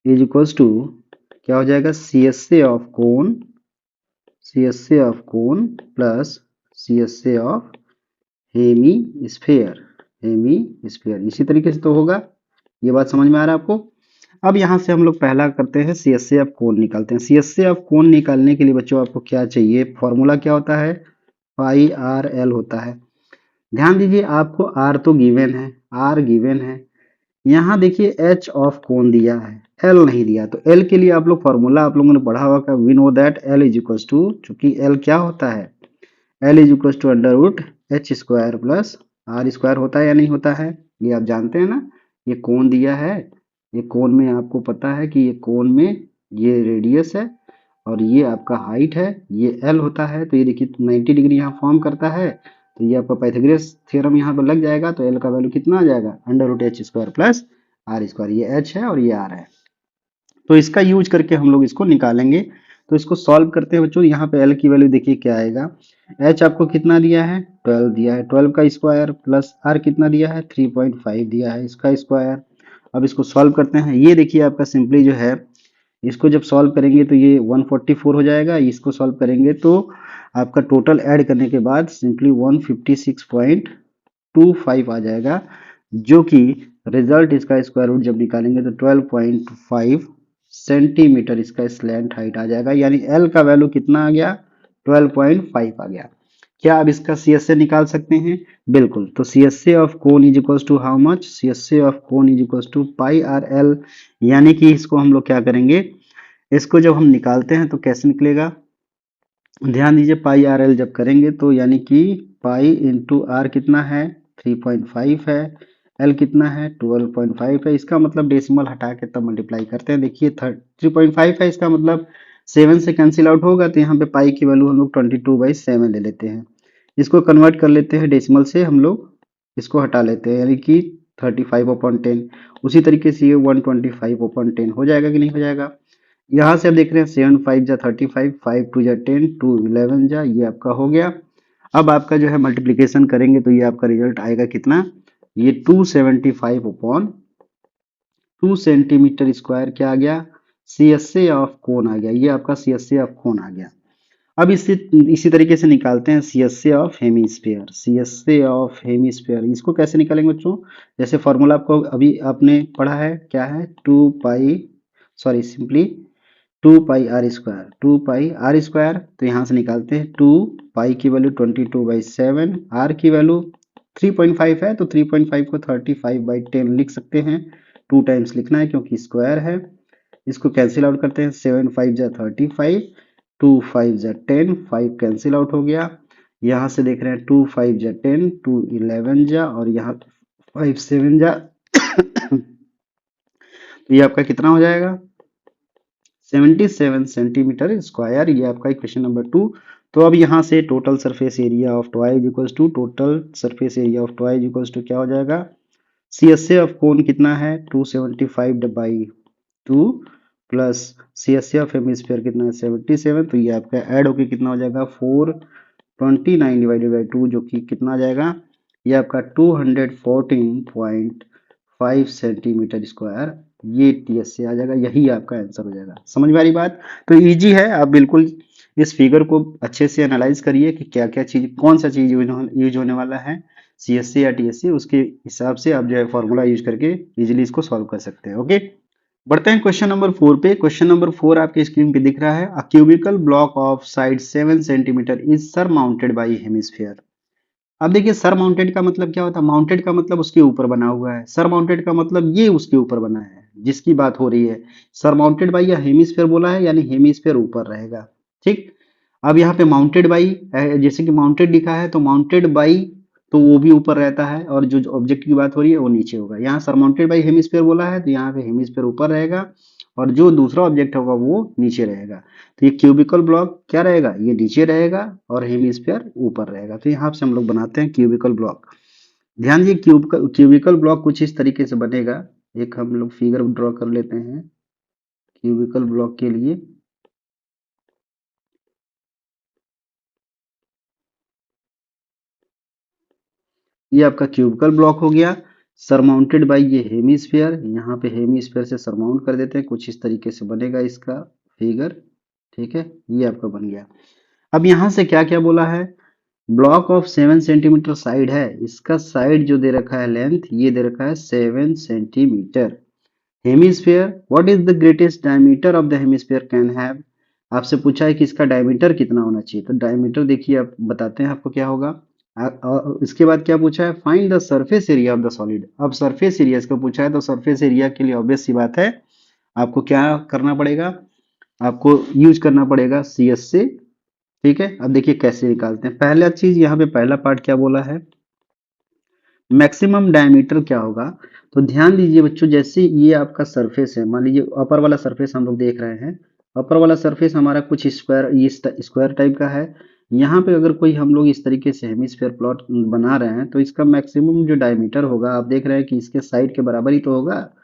S1: is equals to क्या हो जाएगा, CSA of cone, CSA of cone plus CSA of hemisphere, hemisphere. इसी तरीके से तो होगा, ये बात समझ में आ रहा है आपको। अब यहाँ से हम लोग पहला करते हैं सीएसए ऑफ कोन निकालते हैं। सीएसए ऑफ कोन निकालने के लिए बच्चों आपको क्या चाहिए, फॉर्मूला क्या होता है, पाई आर एल होता है। ध्यान दीजिए आपको आर तो गिवन है, आर गिवन है। यहाँ देखिए एच ऑफ कोन दिया है, एल नहीं दिया। तो एल के लिए आप लोग फॉर्मूला आप लोगों ने पढ़ा होगा, we know that L is equal to, चूंकि एल क्या होता है, L is equal to under root H square plus are square होता है या नहीं होता है, ये आप जानते हैं ना। ये कोण दिया है, ये कोण में आपको पता है कि ये कोण में ये रेडियस है और ये आपका हाइट है, ये एल होता है। तो ये देखिए 90 डिग्री यहाँ फॉर्म करता है, तो ये आपका पाइथागोरस थ्योरम यहाँ पर लग जाएगा। तो एल का वैल्यू कितना आ जाएगा, under root H square plus are square. ये एच है और ये आर है, तो इसका यूज करके हम लोग इसको निकालेंगे। तो इसको सॉल्व करते हैं बच्चों, यहाँ पे एल की वैल्यू देखिए क्या आएगा, एच आपको कितना दिया है 12 दिया है, 12 का स्क्वायर प्लस आर कितना दिया है 3.5 दिया है, इसका स्क्वायर। अब इसको सॉल्व करते हैं, ये देखिए आपका सिंपली जो है, इसको जब सॉल्व करेंगे तो ये 144 हो जाएगा, इसको सॉल्व करेंगे तो आपका टोटल ऐड करने के बाद सिंपली 156.25 आ जाएगा, जो कि रिजल्ट इसका स्क्वायर रूट जब निकालेंगे तो 12.5 सेंटीमीटर इसका स्लैंट हाइट आ जाएगा। यानी एल का वैल्यू कितना आ गया, 12.5 आ गया। क्या आप इसका सीएसए निकाल सकते हैं, बिल्कुल। तो CSA of cone is equals to how much, CSA of cone is equals to pi R L. यानी कि इसको हम लोग क्या करेंगे, इसको जब हम निकालते हैं तो कैसे निकलेगा, ध्यान दीजिए पाई आर एल जब करेंगे तो यानी कि पाई इंटू आर कितना है 3.5 है, एल कितना है 12.5 है। इसका मतलब डेसिमल हटा के तब मल्टीप्लाई करते हैं, देखिए 3.5 है, इसका मतलब 7 से कैंसिल आउट होगा, तो यहाँ पे पाई की वैल्यू हम लोग 22/7 ले लेते हैं। इसको कन्वर्ट कर लेते हैं डेसिमल से, हम लोग इसको हटा लेते हैं, यानी कि 35/10। उसी तरीके से ये 125/10 हो जाएगा कि नहीं हो जाएगा। यहाँ से आप देख रहे हैं 7 5 जा 35, 5 2 जा 10, 2 11 जा, ये आपका हो गया। अब आपका जो है मल्टीप्लिकेशन करेंगे तो ये आपका रिजल्ट आएगा कितना, ये 2 सेंटीमीटर स्क्वायर क्या आ गया, सीएसए ऑफ कोन आ गया, ये आपका सीएसए ऑफ कोन आ गया। अब इसी तरीके से निकालते हैं CSA of hemisphere, CSA of hemisphere. इसको कैसे निकालेंगे बच्चों, जैसे फॉर्मूला आपको अभी आपने पढ़ा है, क्या है 2 pi, sorry simply 2 pi R square, 2 pi R square. तो यहाँ से निकालते हैं 2 पाई की वैल्यू 22/7, आर की वैल्यू 3.5 है, तो 3.5 को 35/10 लिख सकते हैं। 2 टाइम्स लिखना है क्योंकि स्क्वायर है। इसको कैंसिल आउट करते हैं, 7 5 जा 35, 2 5 जा 10, 5 कैंसिल आउट हो गया। यहाँ से देख रहे हैं 2 5 जा 10, 2 11 जा, और यहाँ 5 7 जा तो ये आपका कितना हो जाएगा 77 सेंटीमीटर स्क्वायर। ये आपका इक्वेशन नंबर 2। तो अब यहाँ से total surface area of toy is equals to, total surface area of toy is equals to क्या हो जाएगा, सीएसए ऑफ कोन कितना है 275/2 प्लस सीएसए ऑफ हेमिस्फीयर कितना है 77। तो ये आपका ऐड होके कितना हो जाएगा 429/2, जो कि कितना आ जाएगा, ये आपका 214.5 सेंटीमीटर स्क्वायर ये टीएस से आ जाएगा, यही आपका आंसर हो जाएगा। समझ में आ रही बात? तो इजी है, आप बिल्कुल इस फिगर को अच्छे से एनालाइज करिए कि क्या क्या चीज, कौन सा चीज यूज होने वाला है सीएससी या टीएससी, उसके हिसाब से आप जो है फॉर्मूला यूज करके इजीली इसको सॉल्व कर सकते हैं। ओके, बढ़ते हैं क्वेश्चन नंबर 4 पे। क्वेश्चन नंबर 4 आपके स्क्रीन पे दिख रहा है, a cubical block of side 7 centimeter is surmounted by hemisphere. अब देखिए सर माउंटेड का मतलब क्या होता है, माउंटेड का मतलब उसके ऊपर बना हुआ है, सर माउंटेड का मतलब ये उसके ऊपर बना है जिसकी बात हो रही है। सर माउंटेड बाई या हेमिस्फेयर बोला है, यानी हेमिस्फेयर ऊपर रहेगा। ठीक, अब यहाँ पे माउंटेड बाई, जैसे कि माउंटेड लिखा है तो माउंटेड बाई तो वो भी ऊपर रहता है, और जो ऑब्जेक्ट की बात हो रही है वो नीचे होगा। यहाँ सरमाउंटेड बाई हेमिस्फेयर बोला है तो यहाँ पे हेमिस्फेयर ऊपर रहेगा, और जो दूसरा ऑब्जेक्ट होगा वो नीचे रहेगा। तो ये क्यूबिकल ब्लॉक क्या रहेगा, ये नीचे रहेगा और हेमिस्फीयर ऊपर रहेगा। तो यहाँ से हम लोग बनाते हैं क्यूबिकल ब्लॉक। ध्यान दीजिए क्यूबिकल ब्लॉक कुछ इस तरीके से बनेगा। एक हम लोग फिगर ड्रॉ कर लेते हैं क्यूबिकल ब्लॉक के लिए। ये आपका क्यूबिकल ब्लॉक हो गया, सरमाउंटेड बाई ये हेमिस्फीयर। यहाँ पे हेमिस्फीयर से सरमाउंट कर देते हैं, कुछ इस तरीके से बनेगा इसका फिगर। ठीक है, ये आपका बन गया। अब यहाँ से क्या क्या बोला है, ब्लॉक ऑफ 7 सेंटीमीटर साइड है, इसका साइड जो दे रखा है लेंथ, ये दे रखा है 7 centimetre. Hemisphere, what is the greatest diameter of the hemisphere can have. आपसे पूछा है कि इसका डायमीटर कितना होना चाहिए, तो डायमीटर देखिए आप बताते हैं आपको क्या होगा। और इसके बाद क्या पूछा है, find the surface area of the solid. अब सरफेस एरिया इसको पूछा है, तो सरफेस एरिया के लिए ऑब्वियस सी बात है, आपको क्या करना पड़ेगा, आपको यूज करना पड़ेगा सीएस से। ठीक है, अब देखिए कैसे निकालते हैं। पहला चीज यहाँ पे पहला पार्ट क्या बोला है, मैक्सिमम डायमीटर क्या होगा। तो ध्यान दीजिए बच्चों, जैसे ये आपका सरफेस है, मान लीजिए अपर वाला सरफेस हम लोग देख रहे हैं, अपर वाला सरफेस हमारा कुछ स्क्वायर, ये स्क्वायर टाइप का है। यहाँ पे अगर कोई हम लोग इस तरीके से हेमिस्फीयर प्लॉट बना रहे हैं, तो इसका मैक्सिमम जो डायमीटर होगा, आप देख रहे हैं कि इसके साइड के बराबर ही तो होगा।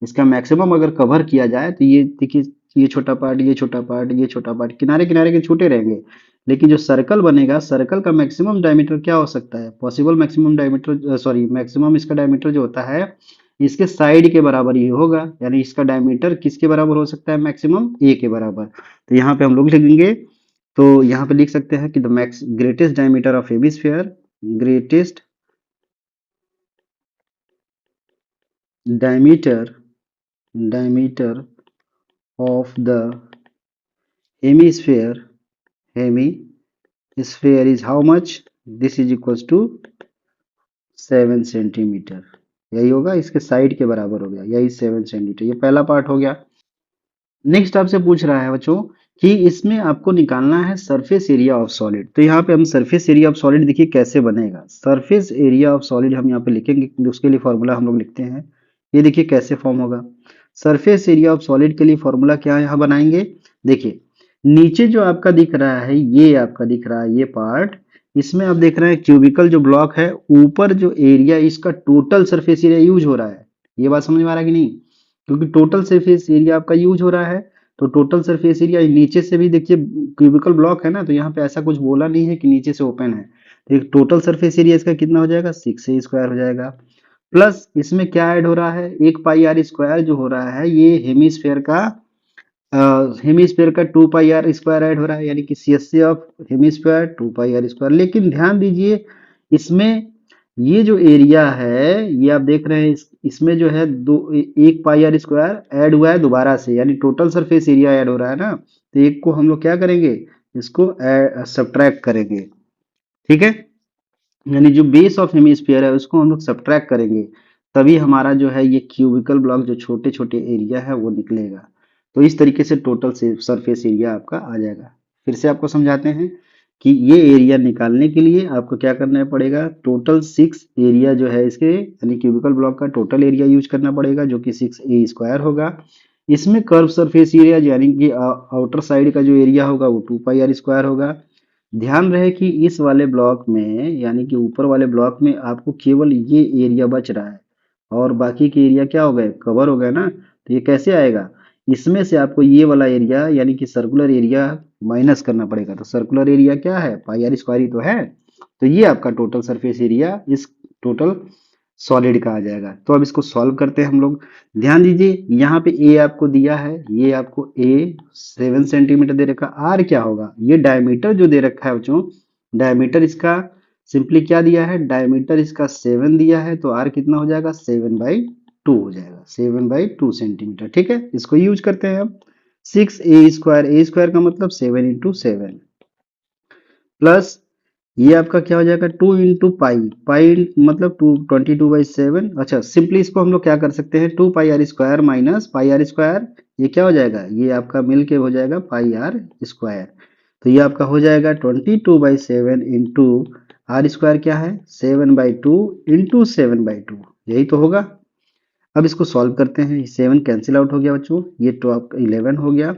S1: इसका मैक्सिमम अगर कवर किया जाए तो ये देखिए, ये छोटा पार्ट, ये छोटा पार्ट, ये छोटा पार्ट, किनारे किनारे के छोटे रहेंगे, लेकिन जो सर्कल बनेगा, सर्कल का मैक्सिमम डायमीटर क्या हो सकता है, possible maximum diameter, sorry maximum इसका डायमीटर जो होता है इसके साइड के बराबर ही होगा, यानी इसका डायमीटर किसके बराबर हो सकता है, मैक्सिमम ए के बराबर। तो यहाँ पे हम लोग लिखेंगे, तो यहाँ पे लिख सकते हैं कि the max greatest diameter of hemisphere, greatest diameter diameter of the hemisphere hemisphere is how much, this is equals to 7 centimetre. यही होगा, इसके साइड के बराबर हो गया, यही 7 सेंटीमीटर। ये पहला पार्ट हो गया। नेक्स्ट आपसे पूछ रहा है बच्चों कि इसमें आपको निकालना है सरफेस एरिया ऑफ सॉलिड। तो यहाँ पे हम सरफेस एरिया ऑफ सॉलिड देखिए कैसे बनेगा। सरफेस एरिया ऑफ सॉलिड हम यहाँ पे लिखेंगे, उसके लिए फॉर्मूला हम लोग लिखते हैं। ये देखिए कैसे फॉर्म होगा, सरफेस एरिया ऑफ सॉलिड के लिए फॉर्मूला क्या यहाँ बनाएंगे। देखिए नीचे जो आपका दिख रहा है, ये आपका दिख रहा है ये पार्ट, इसमें आप देख रहे हैं क्यूबिकल जो ब्लॉक है, ऊपर जो एरिया इसका टोटल सरफेस एरिया यूज हो रहा है। ये बात समझ में आ रहा है कि नहीं, क्योंकि टोटल सरफेस एरिया आपका यूज हो रहा है। तो टोटल सरफेस एरिया नीचे से भी देखिए, क्यूबिकल ब्लॉक है ना, तो यहाँ पे ऐसा कुछ बोला नहीं है कि नीचे से ओपन है। तो एक टोटल सरफेस एरिया इसका कितना हो जाएगा, 6 स्क्वायर हो जाएगा। प्लस इसमें क्या ऐड हो रहा है, 1 पाई आर स्क्वायर जो हो रहा है, ये हेमिस्फेयर का 2 पाई आर स्क्वायर ऐड हो रहा है, यानी कि CSC of hemisphere 2 pi R square. लेकिन ध्यान दीजिए इसमें ये जो एरिया है, ये आप देख रहे हैं, इसमें जो है 1 पाई आर स्क्वायर ऐड हुआ है दोबारा से, यानी टोटल सरफेस एरिया ऐड हो रहा है ना। तो एक को हम लोग क्या करेंगे, इसको सब्ट्रैक्ट करेंगे। ठीक है, यानी जो बेस ऑफ हेमिस्फीयर है उसको हम लोग सब्ट्रैक्ट करेंगे, तभी हमारा जो है ये क्यूबिकल ब्लॉक जो छोटे छोटे एरिया है वो निकलेगा। तो इस तरीके से टोटल सरफेस एरिया आपका आ जाएगा। फिर से आपको समझाते हैं कि ये एरिया निकालने के लिए आपको क्या करना पड़ेगा, टोटल 6 एरिया जो है इसके, यानी क्यूबिकल ब्लॉक का टोटल एरिया यूज करना पड़ेगा, जो कि 6 a² होगा। इसमें कर्व सरफेस एरिया यानी कि आउटर साइड का जो एरिया होगा वो 2 पाई आर स्क्वायर होगा। ध्यान रहे कि इस वाले ब्लॉक में, यानी कि ऊपर वाले ब्लॉक में आपको केवल ये एरिया बच रहा है, और बाकी के एरिया क्या हो गए, कवर हो गए ना। तो ये कैसे आएगा, इसमें से आपको ये वाला एरिया यानी कि सर्कुलर एरिया माइनस करना पड़ेगा। तो सर्कुलर एरिया क्या है, पाई आर स्क्वायर ही तो है। तो ये आपका टोटल सरफेस एरिया इस टोटल सॉलिड का आ जाएगा। तो अब इसको सॉल्व करते हैं हम लोग। ध्यान दीजिए यहाँ पे ए आपको दिया है, ये आपको ए 7 सेंटीमीटर दे रखा। आर क्या होगा, ये डायमीटर जो दे रखा है बच्चों, डायमीटर इसका सिंपली क्या दिया है, डायमीटर इसका 7 दिया है, तो आर कितना हो जाएगा 7/2 हो जाएगा, 7/2 सेंटीमीटर। ठीक है, इसको यूज करते हैं अब। 6a², ए स्क्वायर का मतलब 7 × 7 प्लस ये आपका क्या हो जाएगा 2 × पाई, पाई मतलब 22/7। अच्छा, सिंपली इसको हम लोग क्या कर सकते हैं, 2 πr² माइनस πr², ये क्या हो जाएगा, ये आपका मिल के हो जाएगा πr²। तो ये आपका हो जाएगा 22/7 इंटू r² क्या है 7/2 इंटू 7/2, यही तो होगा। अब इसको सॉल्व करते हैं, 7 कैंसिल आउट हो गया बच्चों, ये तो आपका 11 हो गया।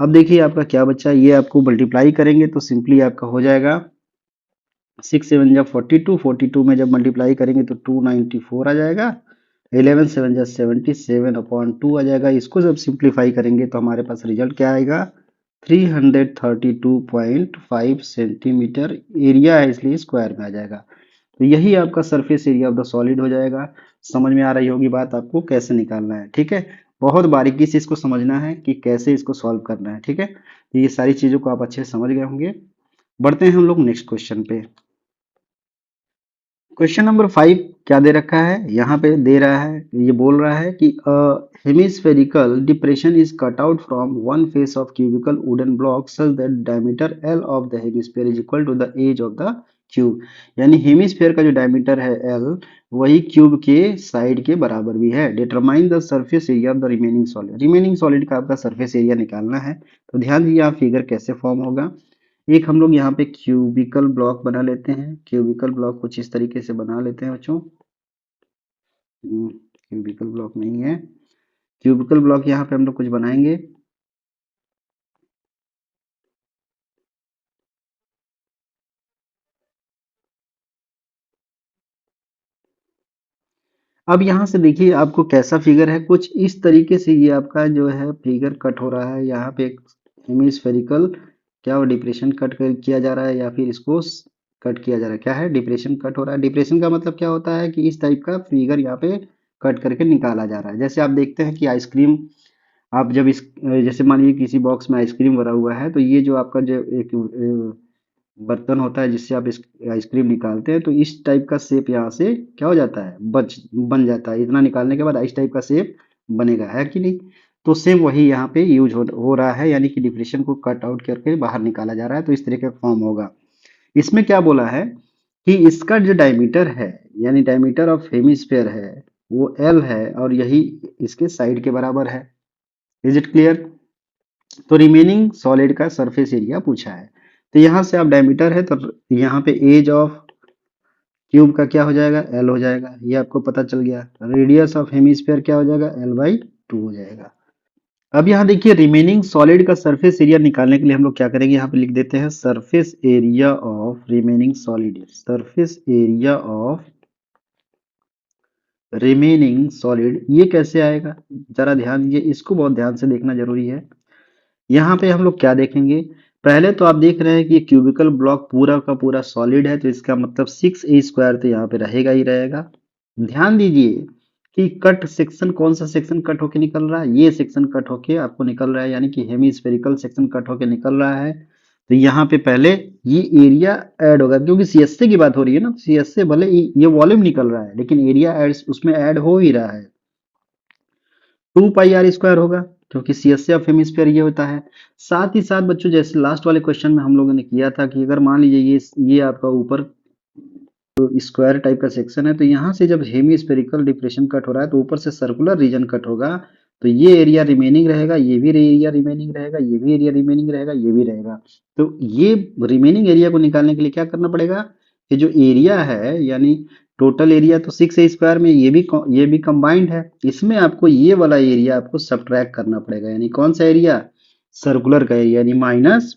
S1: अब देखिए आपका क्या बच्चा, ये आपको मल्टीप्लाई करेंगे तो सिंपली आपका हो जाएगा 6 × 7 = 42, 42 में जब मल्टीप्लाई करेंगे तो 294 आ जाएगा। 11 7 = 77/2 आ जाएगा। इसको जब सिंप्लीफाई करेंगे तो हमारे पास रिजल्ट क्या आएगा 332.5 सेंटीमीटर एरिया है, इसलिए स्क्वायर में आ जाएगा। तो यही आपका surface area of the solid हो जाएगा। समझ में आ रही होगी बात आपको कैसे निकालना है। ठीक है, बहुत बारीकी से इसको समझना है कि कैसे इसको सॉल्व करना है। ठीक है, तो ये सारी चीजों को आप अच्छे से समझ गए होंगे। बढ़ते हैं हम लोग नेक्स्ट क्वेश्चन पे। क्वेश्चन नंबर 5 क्या दे रखा है, यहाँ पे दे रहा है, ये बोल रहा है कि hemispherical depression is cut out from one face of cubical wooden block such that diameter L of the hemisphere is equal to the edge of the cube. यानी हेमिस्फेयर का जो डायमीटर है एल, वही क्यूब के साइड के बराबर भी है। Determine the surface area of the remaining solid, remaining solid का आपका सरफेस एरिया निकालना है। तो ध्यान दीजिए यहाँ फिगर कैसे फॉर्म होगा। एक हम लोग यहाँ पे क्यूबिकल ब्लॉक बना लेते हैं, क्यूबिकल ब्लॉक कुछ इस तरीके से बना लेते हैं बच्चों। क्यूबिकल ब्लॉक नहीं है, क्यूबिकल ब्लॉक यहाँ पे हम लोग कुछ बनाएंगे। अब यहाँ से देखिए आपको कैसा फिगर है, कुछ इस तरीके से ये आपका जो है फिगर कट हो रहा है। यहाँ पे एक हेमिस्फेरिकल क्या वो डिप्रेशन कट कर किया जा रहा है, या फिर इसको कट किया जा रहा है, क्या है डिप्रेशन कट हो रहा है। डिप्रेशन का मतलब क्या होता है कि इस टाइप का फिगर यहाँ पे कट करके निकाला जा रहा है। जैसे आप देखते हैं कि आइसक्रीम, आप जब इस जैसे मान लीजिए किसी बॉक्स में आइसक्रीम भरा हुआ है, तो ये जो आपका जो एक बर्तन होता है जिससे आप इस आइसक्रीम निकालते हैं, तो इस टाइप का शेप यहाँ से क्या हो जाता है बन जाता है। इतना निकालने के बाद इस टाइप का शेप बनेगा, है कि नहीं। तो सेम वही यहाँ पे यूज हो रहा है, यानी कि डिप्रेशन को कट आउट करके बाहर निकाला जा रहा है, तो इस तरीके का फॉर्म होगा। इसमें क्या बोला है कि इसका जो डायमीटर है, यानी डायमीटर ऑफ हेमिस्फेयर है, वो एल है और यही इसके साइड के बराबर है। Is it clear. तो रिमेनिंग सॉलिड का सरफेस एरिया पूछा है, तो यहां से आप डायमीटर है तो यहाँ पे एज ऑफ क्यूब का क्या हो जाएगा एल हो जाएगा, ये आपको पता चल गया। रेडियस ऑफ हेमिस्फेयर क्या हो जाएगा L/2 हो जाएगा। अब यहाँ देखिए रिमेनिंग सॉलिड का सरफेस एरिया निकालने के लिए हम लोग क्या करेंगे, यहाँ पे लिख देते हैं surface area of remaining solid, surface area of remaining solid. ये कैसे आएगा, जरा ध्यान दीजिए, इसको बहुत ध्यान से देखना जरूरी है। यहाँ पे हम लोग क्या देखेंगे, पहले तो आप देख रहे हैं कि ये क्यूबिकल ब्लॉक पूरा का पूरा सॉलिड है, तो इसका मतलब 6a² तो यहाँ पे रहेगा ही रहेगा। ध्यान दीजिए कि कट सेक्शन, कौन सा सेक्शन कट होके निकल रहा है, ये सेक्शन कट होके आपको निकल रहा है, यानी कि हेमिस्फेरिकल सेक्शन कट होके निकल रहा है। तो यहाँ पे पहले ये एरिया ऐड होगा, क्योंकि सीएसए की बात हो रही है ना, सीएसए भले ये वॉल्यूम निकल रहा है लेकिन एरिया ऐड उसमें ऐड हो ही रहा है। 2πr² होगा, क्योंकि सीएसए ऑफ हेमिस्फीयर ये होता है। साथ ही साथ बच्चों जैसे लास्ट वाले क्वेश्चन में हम लोगों ने किया था कि अगर मान लीजिए ये आपका ऊपर स्क्वायर टाइप का सेक्शन है, तो यहाँ से जब हेमिस्फेरिकल डिप्रेशन कट हो रहा है तो ऊपर से सर्कुलर रीजन कट होगा, तो ये एरिया रिमेनिंग रहेगा, ये भी एरिया रिमेनिंग रहेगा, ये भी एरिया रिमेनिंग रहेगा, ये भी रहेगा। तो ये रिमेनिंग एरिया को निकालने के लिए क्या करना पड़ेगा कि जो एरिया है, यानी टोटल एरिया तो 6a² में ये भी कंबाइंड है, इसमें आपको ये वाला एरिया आपको सब्ट्रैक्ट करना पड़ेगा, यानी कौन सा एरिया सर्कुलर का एरिया, यानी माइनस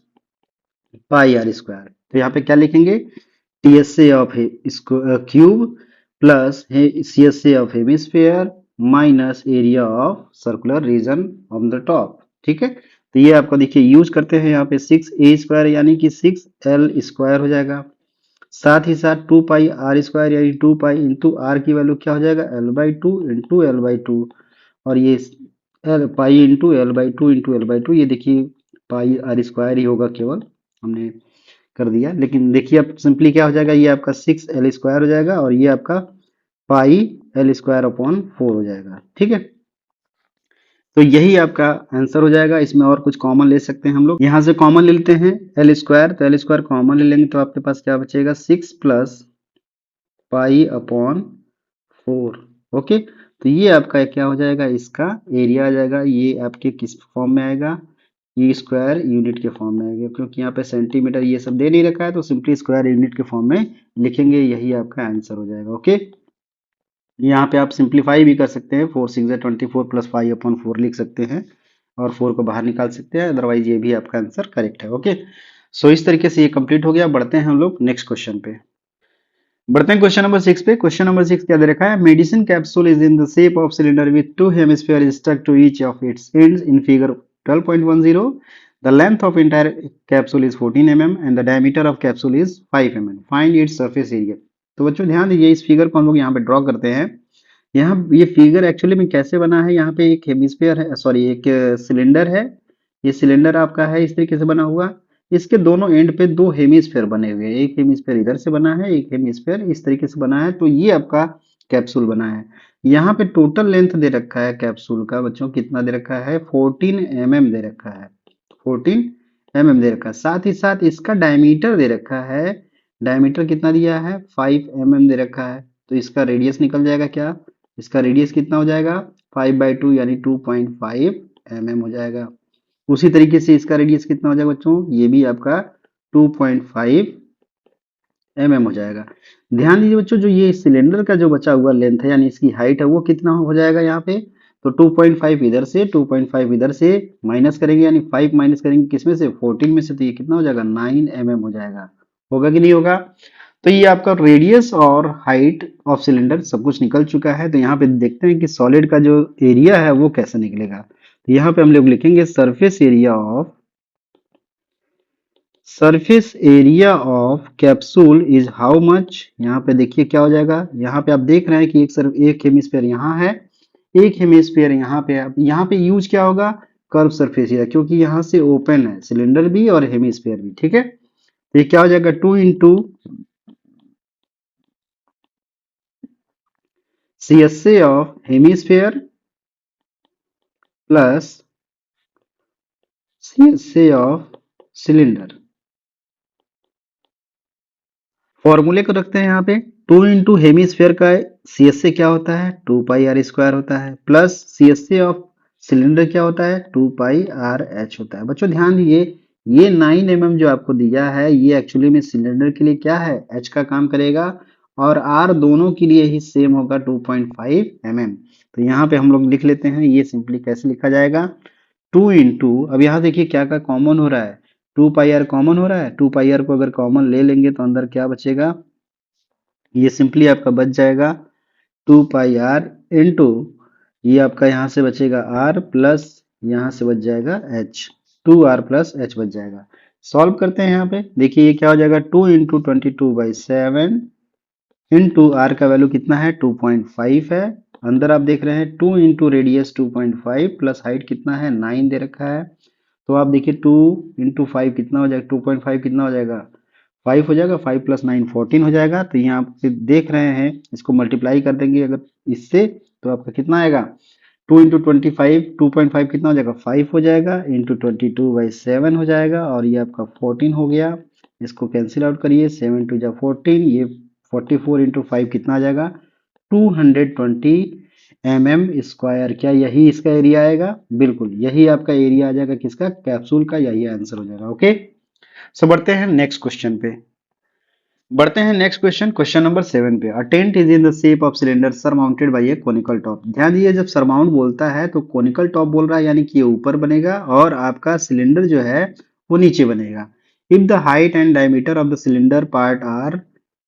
S1: πr²। तो यहाँ पे क्या लिखेंगे TSA of cube plus CSA of hemisphere minus area of circular region on the top. ठीक है, तो ये आपको देखिए यूज करते हैं यहाँ पे 6a² यानी कि 6l² हो जाएगा। साथ ही साथ 2 पाई r² यानी 2 पाई इंटू आर की वैल्यू क्या हो जाएगा, l/2 इंटू l/2। और ये pi into l/2 into l/2, ये देखिए पाई r² ही होगा केवल, हमने कर दिया। लेकिन देखिए अब सिंपली क्या हो जाएगा, ये आपका 6l² हो जाएगा और ये आपका पाई l² अपॉन 4 हो जाएगा। ठीक है, तो यही आपका आंसर हो जाएगा। इसमें और कुछ कॉमन ले सकते हैं हम लोग, यहाँ से कॉमन ले लेते हैं l², तो l² कॉमन ले लेंगे तो आपके पास क्या बचेगा, 6 प्लस पाई/4। ओके, तो ये आपका क्या हो जाएगा, इसका एरिया आ जाएगा। ये आपके किस फॉर्म में आएगा, ये स्क्वायर यूनिट के फॉर्म में आएगा, क्योंकि यहाँ पे सेंटीमीटर ये सब दे नहीं रखा है तो सिंपली स्क्वायर यूनिट के फॉर्म में लिखेंगे, यही आपका आंसर हो जाएगा। ओके, यहाँ पे आप सिंप्लीफाई भी कर सकते हैं, 4 6 24 प्लस 5/4 लिख सकते हैं और 4 को बाहर निकाल सकते हैं, अदरवाइज ये भी आपका आंसर करेक्ट है। ओके, सो इस तरीके से ये कंप्लीट हो गया। बढ़ते हैं हम लोग नेक्स्ट क्वेश्चन पे। बढ़ते हैं क्वेश्चन नंबर 6 पे। क्वेश्चन नंबर 6 क्या दे रखा है, medicine capsule is in the shape of cylinder with 2 hemisphere stuck to each of its ends in figure 12.10। The length of entire capsule is 14 mm and the diameter of capsule is 5 mm। Find its surface area. तो बच्चों ध्यान दीजिए, इस फिगर को हम लोग यहाँ पे ड्रॉ करते हैं। यहाँ ये फिगर एक्चुअली में कैसे बना है, यहाँ पे एक हेमिस्फीयर है, सॉरी एक सिलेंडर है। ये सिलेंडर आपका है इस तरीके से बना हुआ, इसके दोनों एंड पे दो हेमिस्फीयर बने हुए हैं, एक हेमिस्फीयर इधर से बना है, एक हेमिस्फीयर इस तरीके से बना है। तो ये आपका कैप्सूल बना है। यहाँ पे टोटल लेंथ दे रखा है कैप्सूल का बच्चों, कितना दे रखा है, 14 mm दे रखा है, 14 mm दे रखा है। साथ ही साथ इसका डायमीटर दे रखा है, डायमीटर कितना दिया है, 5 mm दे रखा है। तो इसका रेडियस निकल जाएगा क्या, इसका रेडियस कितना हो जाएगा, 5/2 यानी 2.5 mm हो जाएगा। उसी तरीके से इसका रेडियस कितना हो जाएगा बच्चों, ये भी आपका 2.5 mm हो जाएगा। ध्यान दीजिए बच्चों, जो ये सिलेंडर का जो बचा हुआ लेंथ है यानी इसकी हाइट है वो कितना हो जाएगा यहाँ पे, तो 2.5 इधर से 2.5 इधर से माइनस करेंगे, यानी 5 माइनस करेंगे किसमें से, 14 में से, तो ये कितना हो जाएगा, 9 mm हो जाएगा। होगा कि नहीं होगा। तो ये आपका रेडियस और हाइट ऑफ सिलेंडर सब कुछ निकल चुका है। तो यहाँ पे देखते हैं कि सॉलिड का जो एरिया है वो कैसे निकलेगा। तो यहाँ पे हम लोग लिखेंगे surface area of capsule is how much. यहाँ पे देखिए क्या हो जाएगा, यहाँ पे आप देख रहे हैं कि एक हेमिस्फीयर यहाँ है, एक हेमिस्फीयर यहाँ पे है। यहाँ पे यूज क्या होगा, कर्व सरफेस एरिया, क्योंकि यहाँ से ओपन है सिलेंडर भी और हेमिस्फीयर भी। ठीक है, तो ये क्या हो जाएगा, 2 into CSA of hemisphere plus CSA of cylinder. फॉर्मूले को रखते हैं यहाँ पे, 2 इंटू हेमिस्फीयर का CSA क्या होता है, 2 पाई r² होता है, प्लस CSA ऑफ सिलेंडर क्या होता है, 2 पाई r h होता है। बच्चों ध्यान दीजिए, ये 9 mm जो आपको दिया है ये एक्चुअली में सिलेंडर के लिए क्या है, h का काम करेगा, और r दोनों के लिए ही सेम होगा 2.5 mm। तो यहाँ पे हम लोग लिख लेते हैं, ये सिंपली कैसे लिखा जाएगा, 2 इंटू, अब यहाँ देखिए क्या क्या कॉमन हो रहा है, 2 पाई r कॉमन हो रहा है, 2 पाई r को अगर कॉमन ले लेंगे तो अंदर क्या बचेगा, ये सिंपली आपका बच जाएगा 2 पाई r इंटू, ये आपका यहाँ से बचेगा r प्लस यहाँ से बच जाएगा h, 2r प्लस h बच जाएगा। सॉल्व करते हैं यहाँ पे, देखिए ये क्या हो जाएगा, 2 इंटू 22/7 इंटू आर का वैल्यू कितना है, 2.5 है। अंदर आप देख रहे हैं 2 इंटू रेडियस 2.5 प्लस हाइट कितना है, 9 दे रखा है। तो आप देखिए 2 इंटू 5 कितना हो जाएगा, 2.5 कितना हो जाएगा, 5 हो जाएगा, 5 प्लस 9 14 हो जाएगा। तो यहाँ आप देख रहे हैं, इसको मल्टीप्लाई कर देंगे अगर इससे, तो आपका कितना आएगा, 2 इंटू 25, 2.5 कितना हो जाएगा, 5 हो जाएगा, इंटू 22/7 हो जाएगा, और ये आपका 14 हो गया। इसको कैंसिल आउट करिए, 7 टू जा 14, ये 44 इंटू 5 कितना आ जाएगा, 220 mm²। क्या यही इसका एरिया आएगा, बिल्कुल यही आपका एरिया आ जाएगा, किसका, कैप्सूल का, यही आंसर हो जाएगा। ओके, सो बढ़ते हैं नेक्स्ट क्वेश्चन पे। बढ़ते हैं नेक्स्ट क्वेश्चन, क्वेश्चन नंबर 7 पे। A tent is in the shape of cylinder surmounted by a conical top. ध्यान दीजिए, जब सरमाउंट बोलता है तो कोनिकल टॉप बोल रहा है, यानी कि ये ऊपर बनेगा और आपका सिलेंडर जो है वो नीचे बनेगा। If the height and diameter of the cylinder part are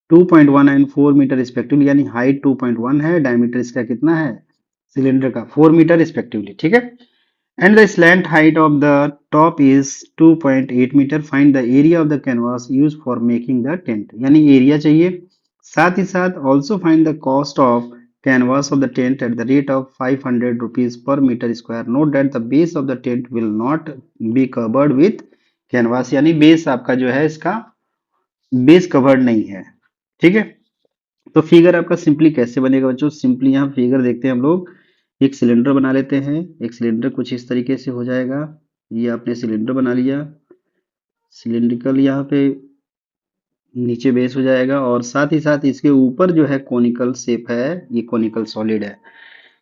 S1: 2.1 and 4 metre respectively, यानी हाइट 2.1 है, डायमीटर इसका कितना है सिलेंडर का, 4 मीटर रिस्पेक्टिवली। ठीक है, and the slant height of the top is 2.8 metre. Find the area of the canvas use for making the tent, यानी एरिया चाहिए. साथ ही साथ also find the cost of canvas of the tent at the rate of 500 rupees per metre square. Note that the base of the tent will not be covered with canvas, यानी बेस आपका जो है इसका बेस कवर्ड नहीं है. ठीक है, तो फिगर आपका सिंपली कैसे बनेगा बच्चों? सिंपली यहाँ फिगर देखते हैं हम लोग. एक सिलेंडर बना लेते हैं. एक सिलेंडर कुछ इस तरीके से हो जाएगा. ये आपने सिलेंडर बना लिया. सिलिंड्रिकल यहाँ पे नीचे बेस हो जाएगा और साथ ही साथ इसके ऊपर जो है कोनिकल शेप है, ये कोनिकल सॉलिड है.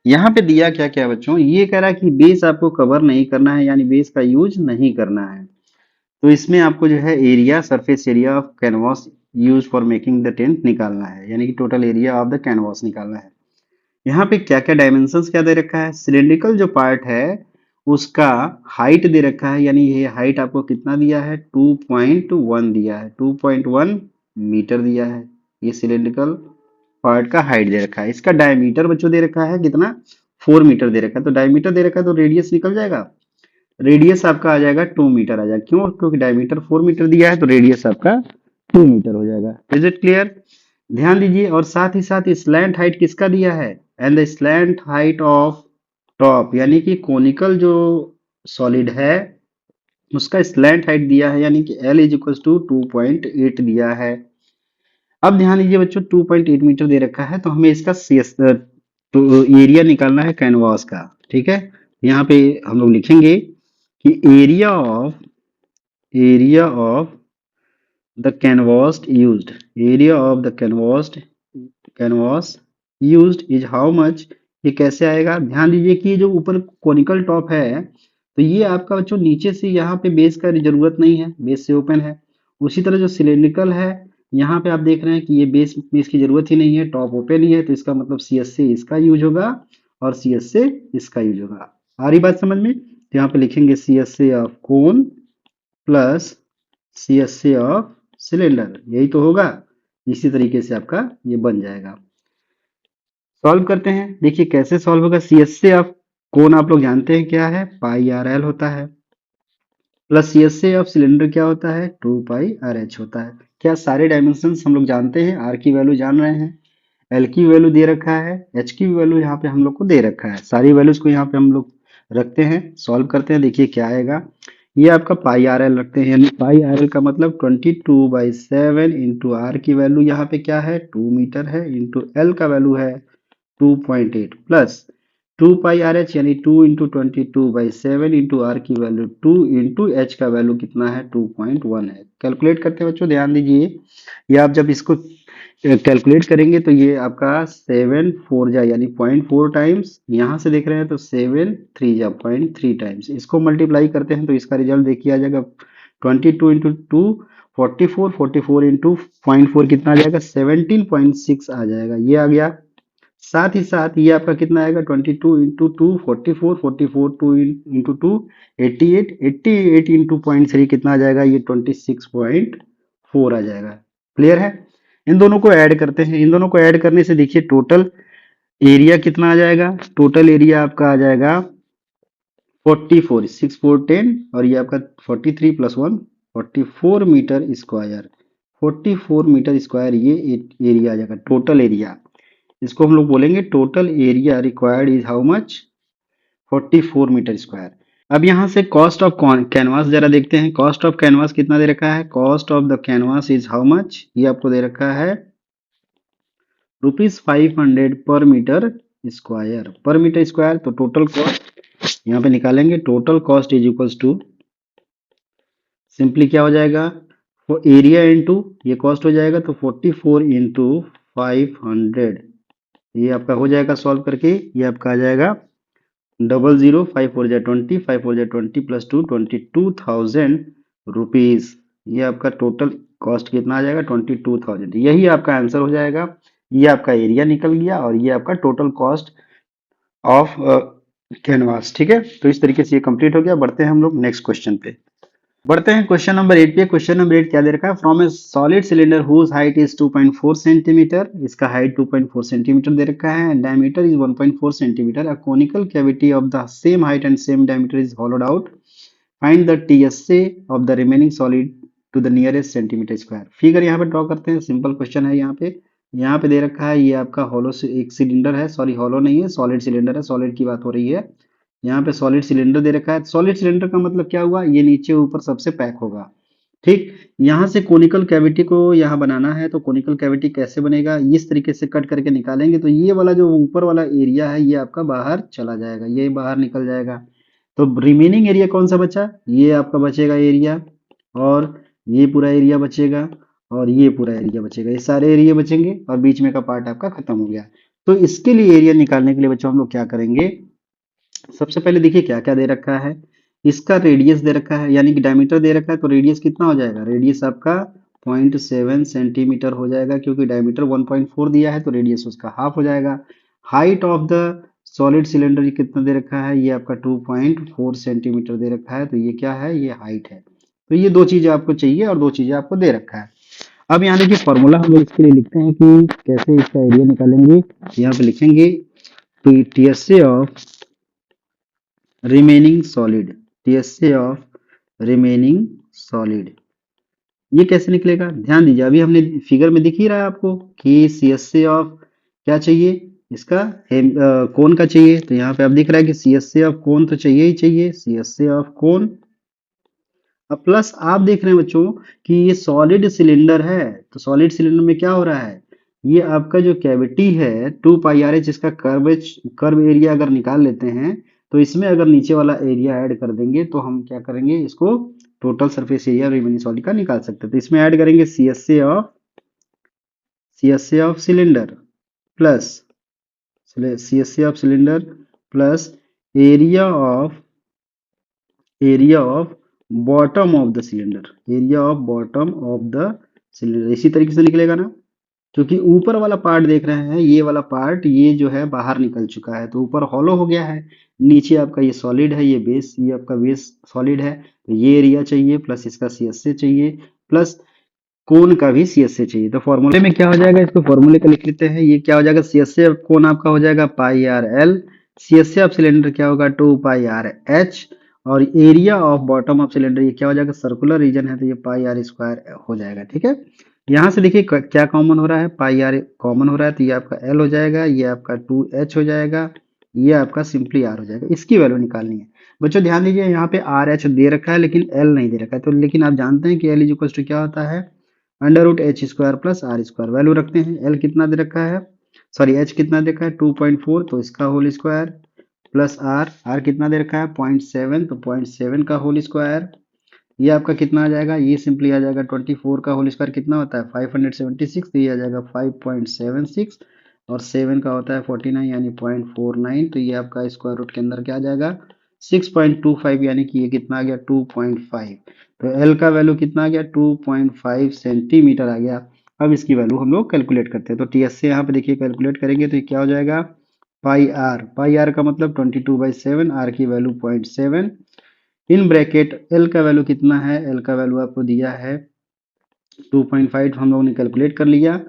S1: यहाँ पे दिया क्या क्या बच्चों? ये कह रहा है कि बेस आपको कवर नहीं करना है, यानी बेस का यूज नहीं करना है. तो इसमें आपको जो है area, surface area of canvas use for making the tent निकालना है, यानी कि total area of the canvas निकालना है. यहाँ पे क्या क्या डायमेंशंस क्या दे रखा है? सिलेंड्रिकल जो पार्ट है उसका हाइट दे रखा है, यानी ये हाइट आपको कितना दिया है? 2.1 दिया है. 2.1 मीटर दिया है. ये सिलेंड्रिकल पार्ट का हाइट दे रखा है. इसका डायमीटर बच्चों दे रखा है कितना? 4 मीटर दे रखा है. तो डायमीटर दे रखा है तो रेडियस निकल जाएगा. रेडियस आपका आ जाएगा 2 मीटर आ जाएगा. क्यों? क्योंकि डायमीटर 4 मीटर दिया है तो रेडियस आपका 2 मीटर हो जाएगा. Is it clear? ध्यान दीजिए. और साथ ही साथ स्लैंट हाइट किसका दिया है? And the slant height of top, यानी कि कोनिकल जो सॉलिड है उसका स्लैंट हाइट दिया है, यानी कि L इज इक्वल टू 2.8 दिया है. अब ध्यान दीजिए बच्चों, 2.8 मीटर दे रखा है तो हमें इसका तो एरिया निकालना है कैनवास का. ठीक है, यहाँ पे हम लोग लिखेंगे कि area of the canvas used is how much. ये कैसे आएगा? ध्यान दीजिए कि ये जो ऊपर कोनिकल टॉप है तो ये आपका बच्चों नीचे से यहाँ पे बेस का जरूरत नहीं है, बेस से ओपन है. उसी तरह जो सिलेंड्रिकल है यहाँ पे आप देख रहे हैं कि ये बेस में इसकी जरूरत ही नहीं है, टॉप ओपन ही है, तो इसका मतलब CS से इसका यूज होगा और CS से इसका यूज होगा. आ रही बात समझ में? तो यहाँ पे लिखेंगे CS से ऑफ कोन प्लस CS से ऑफ सिलेंडर, यही तो होगा. इसी तरीके से आपका ये बन जाएगा. सॉल्व करते हैं. देखिए कैसे सॉल्व होगा. CS से ऑफ कोन आप लोग जानते हैं क्या है? पाई आर एल होता है. प्लस CS से ऑफ सिलेंडर क्या होता है? 2πRH होता है. क्या सारे डायमेंशंस हम लोग जानते हैं? R की वैल्यू जान रहे हैं, L की वैल्यू दे रखा है, H की वैल्यू यहाँ पे हम लोग को दे रखा है. सारी वैल्यूज को यहाँ पे हम लोग रखते हैं, सॉल्व करते हैं. देखिए क्या आएगा. ये आपका पाई आर एल रखते हैं, यानी पाई आर एल का मतलब 22/7 इंटू आर की वैल्यू यहाँ पे क्या है? 2 मीटर है, इंटू एल का वैल्यू है 2.8 प्लस 2πRH, यानी 2 इंटू 22/7 इंटू आर की वैल्यू 2 इंटू एच का वैल्यू कितना है? 2.1 है. कैलकुलेट करते हैं बच्चों. ध्यान दीजिए, ये आप जब इसको कैलकुलेट करेंगे तो ये आपका 7 4 जा यानी 0.4 टाइम्स, यहाँ से देख रहे हैं तो 7 3 जा 0.3 टाइम्स. इसको मल्टीप्लाई करते हैं तो इसका रिजल्ट देखिए आ जाएगा 22 इंटू 2 44, 44 इंटू 0.4 कितना आ जाएगा? 17.6 आ जाएगा. ये आ गया. साथ ही साथ ये आपका कितना आएगा? 22 इंटू 2 44, 44 2 इंटू 2 88, 88 इंटू 0.3 कितना आ जाएगा? ये 26.4 आ जाएगा. क्लियर है? इन दोनों को ऐड करते हैं. इन दोनों को ऐड करने से देखिए टोटल एरिया कितना आ जाएगा? टोटल एरिया आपका आ जाएगा 44, 6 4 10 और ये आपका 43 plus 1 44 metre square. 44 metre square ये एरिया आ जाएगा, टोटल एरिया. इसको हम लोग बोलेंगे total area required is how much? 44 metre square. अब यहाँ से कॉस्ट ऑफ कैनवास जरा देखते हैं. कॉस्ट ऑफ कैनवास कितना दे रखा है? Cost of the canvas is how much? ये आपको दे रखा है ₹500 per metre square. Per metre square तो टोटल कॉस्ट यहाँ पे निकालेंगे. Total cost is equals to simply क्या हो जाएगा? एरिया इंटू ये कॉस्ट हो जाएगा तो 44 इंटू 500. ये आपका हो जाएगा सॉल्व करके. ये आपका आ जाएगा 00 5 4 जा 20 5 4 जा 20 प्लस 2 22,000 रुपीज. ये आपका टोटल कॉस्ट कितना आ जाएगा? 22,000. यही आपका आंसर हो जाएगा. ये आपका एरिया निकल गया और ये आपका टोटल कॉस्ट ऑफ कैनवास. ठीक है, तो इस तरीके से ये कंप्लीट हो गया. बढ़ते हैं हम लोग नेक्स्ट क्वेश्चन पे. बढ़ते हैं क्वेश्चन नंबर 8 पे। क्वेश्चन नंबर 8 क्या दे रखा है? From a solid cylinder whose height is 2.4 centimetre, इसका हाइट 2.4 सेंटीमीटर दे रखा है, and diameter is 1.4 centimetre, a conical cavity of the same height and same diameter is hollowed out, find the TSA of the remaining solid to the nearest centimetre square. Figure यहाँ पे ड्रॉ करते हैं, सिंपल क्वेश्चन है। यहाँ पे दे रखा है, ये आपका हॉलो एक सिलेंडर है, सॉरी हॉलो नहीं है, सॉलिड सिलेंडर है, सॉलिड की बात हो रही है। यहाँ पे सॉलिड सिलेंडर दे रखा है। सॉलिड सिलेंडर का मतलब क्या हुआ? ये नीचे ऊपर सबसे पैक होगा, ठीक। यहाँ से कोनिकल कैविटी को यहाँ बनाना है, तो कोनिकल कैविटी कैसे बनेगा? इस तरीके से कट करके निकालेंगे तो ये वाला जो ऊपर वाला एरिया है ये आपका बाहर चला जाएगा, ये बाहर निकल जाएगा। तो रिमेनिंग एरिया कौन सा बचा? ये आपका बचेगा एरिया, और ये पूरा एरिया बचेगा, और ये पूरा एरिया बचेगा। ये सारे एरिया बचेंगे और बीच में का पार्ट आपका खत्म हो गया। तो इसके लिए एरिया निकालने के लिए बच्चों हम लोग क्या करेंगे? सबसे पहले देखिए क्या क्या दे रखा है। इसका रेडियस दे रखा है, यानी कि डायमीटर दे रखा है, तो रेडियस कितना हो जाएगा? रेडियस आपका 0.7 सेंटीमीटर हो जाएगा, क्योंकि डायमीटर 1.4 दिया है तो रेडियस उसका हाफ हो जाएगा। Height of the solid cylinder ये कितना दे रखा है? ये आपका 2.4 सेंटीमीटर दे रखा है, तो ये क्या है? ये हाइट है। तो ये दो चीजें आपको चाहिए और दो चीजें आपको दे रखा है। अब यहाँ देखिए फॉर्मूला हम लोग इसके लिए लिखते हैं कि कैसे इसका एरिया निकालेंगे। यहाँ पे लिखेंगे TSA of remaining solid, TSA of remaining solid, ये कैसे निकलेगा? ध्यान दीजिए, अभी हमने फिगर में दिख ही रहा है आपको कि सीएसए ऑफ क्या चाहिए? इसका कोन का चाहिए। तो यहाँ पे अब दिख रहा है कि सीएसए ऑफ कोन तो चाहिए ही चाहिए, सीएसए ऑफ कोन। अब प्लस आप देख रहे हैं बच्चों कि ये सॉलिड सिलेंडर है, तो सॉलिड सिलेंडर में क्या हो रहा है? ये आपका जो कैविटी है 2 पाई आर एच, इसका कर्व एरिया अगर निकाल लेते हैं तो इसमें अगर नीचे वाला एरिया ऐड कर देंगे तो हम क्या करेंगे? इसको total surface area remaining solid का निकाल सकते हैं। तो इसमें ऐड करेंगे CSA of cylinder plus CSA of cylinder plus area of bottom of the cylinder, area of bottom of the cylinder. इसी तरीके से निकलेगा ना, क्योंकि ऊपर वाला पार्ट देख रहे हैं, ये वाला पार्ट ये जो है बाहर निकल चुका है, तो ऊपर हॉलो हो गया है, नीचे आपका ये सॉलिड है, ये बेस, ये आपका बेस सॉलिड है, तो ये एरिया चाहिए प्लस इसका सीएसए चाहिए प्लस कोन का भी सीएसए चाहिए। तो फॉर्मूले में क्या हो जाएगा? इसको फॉर्मूले का लिख लेते हैं। ये क्या हो जाएगा? सीएसए कोन आपका हो जाएगा pi R L, CSA of cylinder क्या होगा? 2 पाई आर एच, और area of bottom of cylinder ये क्या हो जाएगा? सर्कुलर रीजन है तो ये पाई आर स्क्वायर हो जाएगा, ठीक है। यहाँ से देखिए क्या कॉमन हो रहा है? पाई आर कॉमन हो रहा है, तो ये आपका एल हो जाएगा, ये आपका 2 एच हो जाएगा, ये आपका सिंपली आर हो जाएगा। इसकी वैल्यू निकालनी है। बच्चों ध्यान दीजिए, यहाँ पे आर एच दे रखा है लेकिन एल नहीं दे रखा है, तो लेकिन आप जानते हैं कि एल इज इक्वल टू क्या होता है? Under root H square plus are square. Value रखते हैं, एल कितना दे रखा है, सॉरी एच कितना दे रखा है? 2.4, तो इसका होल स्क्वायर प्लस आर कितना दे रखा है? 0.7, तो 0.7 का होल स्क्वायर। ये आपका कितना आ जाएगा? ये सिंपली आ जाएगा 24 का होल स्क्वायर कितना होता है? 576, तो ये आ जाएगा 5.76, और 7 का होता है 49 यानी 0.49, तो ये आपका स्क्वायर रूट के अंदर क्या आ जाएगा? 6.25, यानी कि ये कितना आ गया? 2.5। तो एल का वैल्यू कितना आ गया? 2.5 सेंटीमीटर आ गया। अब इसकी वैल्यू हम लोग कैलकुलेट करते हैं, तो टी एस से यहाँ पे देखिए कैलकुलेट करेंगे तो ये क्या हो जाएगा? पाई आर का मतलब 22/7, आर की वैल्यू 0.7, इन ब्रैकेट एल का वैल्यू कितना है? एल का वैल्यू आपको दिया है 2.5, हम लोगों ने कैलकुलेट कर लिया।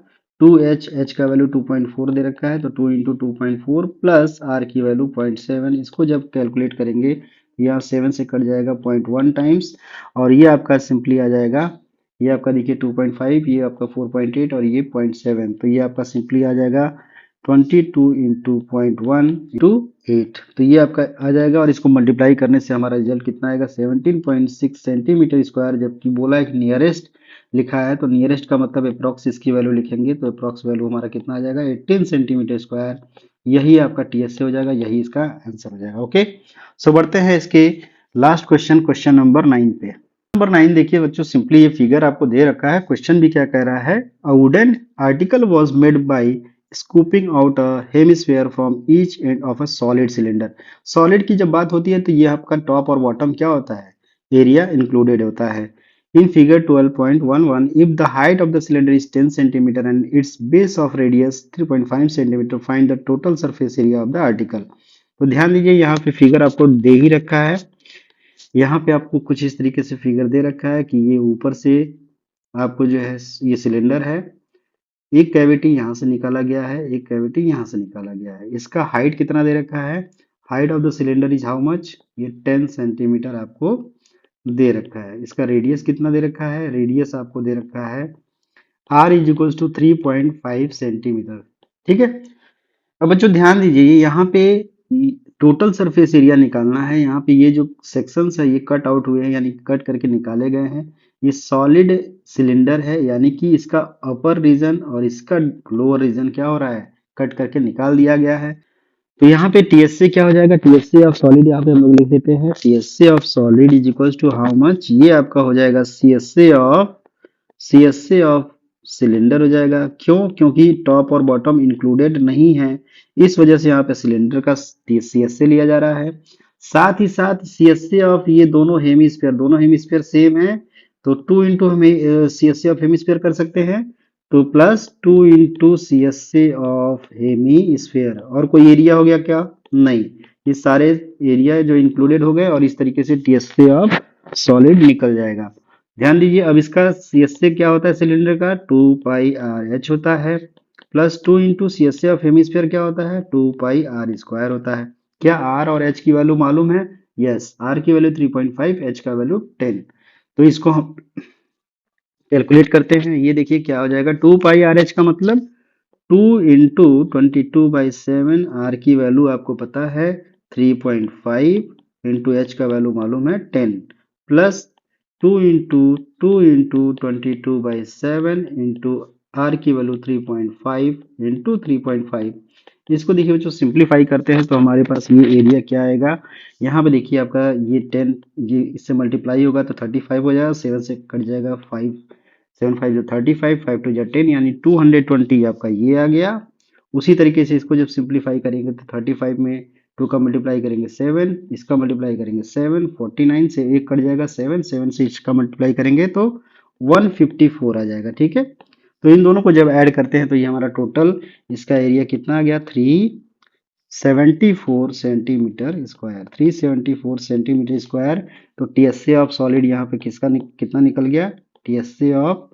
S1: 2h, h का वैल्यू 2.4 दे रखा है, तो 2 इंटू 2.4 प्लस आर की वैल्यू 0.7, इसको जब कैलकुलेट करेंगे यहाँ 7 से कट जाएगा 0.1 टाइम्स, और ये आपका सिंपली आ जाएगा, ये आपका देखिए 2.5, ये आपका 4.8 और ये 0.7, तो ये आपका सिंपली आ जाएगा 22 इंटू 0.1 इंटू 8, तो ये आपका आ जाएगा, और इसको मल्टीप्लाई करने से हमारा रिजल्ट कितना आएगा? 17.6 सेंटीमीटर स्क्वायर। जबकि बोला है नियरेस्ट लिखा है, तो नियरेस्ट का मतलब अप्रॉक्स इसकी वैल्यू लिखेंगे, तो अप्रॉक्स वैल्यू हमारा कितना आ जाएगा? 18 सेंटीमीटर स्क्वायर। यही आपका टीएसए हो जाएगा, यही इसका आंसर हो जाएगा। ओके, सो बढ़ते हैं इसके लास्ट क्वेश्चन, क्वेश्चन नंबर 9 पे। नंबर 9 देखिए बच्चों, सिंपली ये फिगर आपको दे रखा है, क्वेश्चन भी क्या कह रहा है? A wooden article was made by scooping out a hemisphere from each end of a solid cylinder. Solid की जब बात होती है तो ये आपका टॉप और बॉटम क्या होता है? एरिया इंक्लूडेड होता है। In figure 12.11, if the height of the cylinder is 10 centimeter and its base of radius 3.5 centimeter, find the total surface area of the article। तो ध्यान दीजिए यहाँ पे फिगर आपको दे ही रखा है, यहाँ पे आपको कुछ इस तरीके से फिगर दे रखा है कि ये ऊपर से आपको जो है ये सिलेंडर है, एक कैविटी यहाँ से निकाला गया है, एक कैविटी यहाँ से निकाला गया है। इसका हाइट कितना दे रखा है, height of the cylinder is how much, ये 10 सेंटीमीटर आपको दे रखा है। इसका रेडियस कितना दे रखा है, रेडियस आपको दे रखा है r is equals to 3.5 centimetre. ठीक है, अब बच्चों ध्यान दीजिए, ये यहाँ पे टोटल सरफेस एरिया निकालना है। यहाँ पे ये जो सेक्शंस है ये कट आउट हुए हैं, यानी कट करके निकाले गए हैं। ये सॉलिड सिलेंडर है, यानी कि इसका अपर रीजन और इसका लोअर रीजन क्या हो रहा है, कट करके निकाल दिया गया है। तो यहाँ पे टीएसए क्या हो जाएगा, टीएसए ऑफ सॉलिड यहाँ पे हम लोग लिख देते हैं, TSA of solid is equals to how much, ये आपका हो जाएगा सीएसए ऑफ सिलेंडर हो जाएगा। क्यों, क्योंकि टॉप और बॉटम इंक्लूडेड नहीं है, इस वजह से यहाँ पे सिलेंडर का सीएसए लिया जा रहा है। साथ ही साथ सीएसए ऑफ ये दोनों हेमिस्फीयर सेम है, तो 2 इंटू हमें सीएसए ऑफ हेमिस्फीयर कर सकते हैं, तो plus 2 into CSA of hemisphere. और कोई एरिया हो गया क्या, नहीं, ये सारे एरिया जो इंक्लूडेड हो गए और इस तरीके से टीएसए ऑफ सॉलिड निकल जाएगा। ध्यान दीजिए, अब इसका सीएसए क्या होता है सिलेंडर का, 2πr(h) होता है, plus 2 into CSA of hemisphere क्या होता है, 2πr² होता है। क्या r और h की वैल्यू मालूम है, यस, r की वैल्यू 3.5, h का वैल्यू 10। तो इसको हम कैलकुलेट करते हैं, ये देखिए क्या हो जाएगा, 2πr(h) का मतलब 2 इंटू 22/7, r की वैल्यू आपको पता है 3.5 इंटू h का वैल्यू मालूम है 10, प्लस 2 इंटू 22/7 इंटू r की वैल्यू 3.5 इंटू 3.5। इसको देखिए बच्चों सिंप्लीफाई करते हैं तो हमारे पास ये एरिया क्या आएगा, यहाँ पे देखिए आपका ये 10, ये इससे मल्टीप्लाई होगा तो 35 हो जाएगा, 7 से कट जाएगा 5, 7 5 जो 35, 5 2 जो 10, यानी 220 आपका ये आ गया। उसी तरीके से इसको जब सिंप्लीफाई करेंगे तो 35 में 2 का मल्टीप्लाई करेंगे 7, इसका मल्टीप्लाई करेंगे 7, 49 से एक कट जाएगा 7, 7 से इसका मल्टीप्लाई करेंगे तो 154 आ जाएगा। ठीक है, तो इन दोनों को जब ऐड करते हैं तो ये हमारा टोटल इसका एरिया कितना आ गया, 374 सेंटीमीटर स्क्वायर, 374 सेंटीमीटर स्क्वायर। तो टीएसए ऑफ सॉलिड यहाँ पे कितना निकल गया, TSA of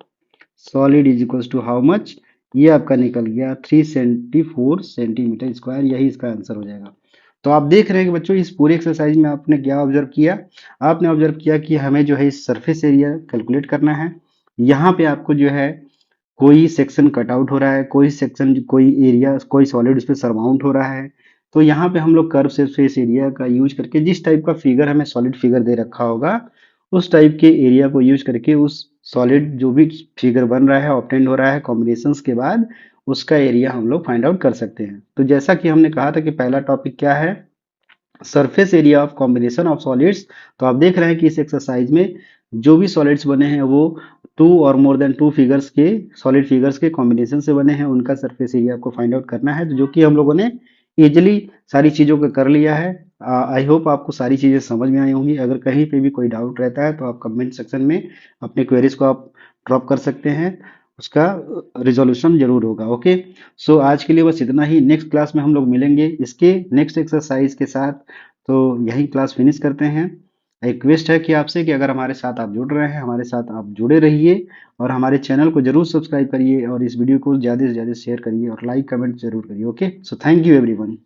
S1: solid is equal to how much, ये आपका निकल गया 374 सेंटीमीटर स्क्वायर, यही इसका आंसर हो जाएगा। तो आप देख रहे हैं कि बच्चों इस पूरे एक्सरसाइज में आपने क्या ऑब्जर्व किया, आपने ऑब्जर्व किया कि हमें जो है इस सरफेस एरिया कैलकुलेट करना है। यहाँ पे आपको जो है कोई सेक्शन कट आउट हो रहा है, कोई सेक्शन, कोई एरिया, कोई सॉलिड उस पर सरमाउंट हो रहा है। तो यहाँ पे हम लोग कर्व सरफेस एरिया का यूज करके जिस टाइप का फिगर हमें सॉलिड फिगर दे रखा होगा उस टाइप के एरिया को यूज करके उस सॉलिड जो भी फिगर बन रहा है ऑब्टेंड हो रहा है कॉम्बिनेशंस के बाद, उसका एरिया हम लोग फाइंड आउट कर सकते हैं। तो जैसा कि हमने कहा था कि पहला टॉपिक क्या है, surface area of combination of solids. तो आप देख रहे हैं कि इस एक्सरसाइज में जो भी सॉलिड्स बने हैं वो 2 और मोर देन 2 फिगर्स के, सॉलिड फिगर्स के कॉम्बिनेशन से बने हैं, उनका सरफेस एरिया आपको फाइंड आउट करना है, तो जो कि हम लोगों ने इजिली सारी चीज़ों को कर लिया है। आई होप आपको सारी चीज़ें समझ में आई होंगी। अगर कहीं पे भी कोई डाउट रहता है तो आप कमेंट सेक्शन में अपने क्वेरीज को आप ड्रॉप कर सकते हैं, उसका रिजोल्यूशन जरूर होगा। ओके, सो आज के लिए बस इतना ही, नेक्स्ट क्लास में हम लोग मिलेंगे इसके नेक्स्ट एक्सरसाइज के साथ। तो यही क्लास फिनिश करते हैं। रिक्वेस्ट है कि आपसे कि अगर हमारे साथ आप जुड़ रहे हैं, हमारे साथ आप जुड़े रहिए और हमारे चैनल को जरूर सब्सक्राइब करिए और इस वीडियो को ज़्यादा से ज़्यादा शेयर करिए और लाइक कमेंट जरूर करिए। Okay, so thank you everyone.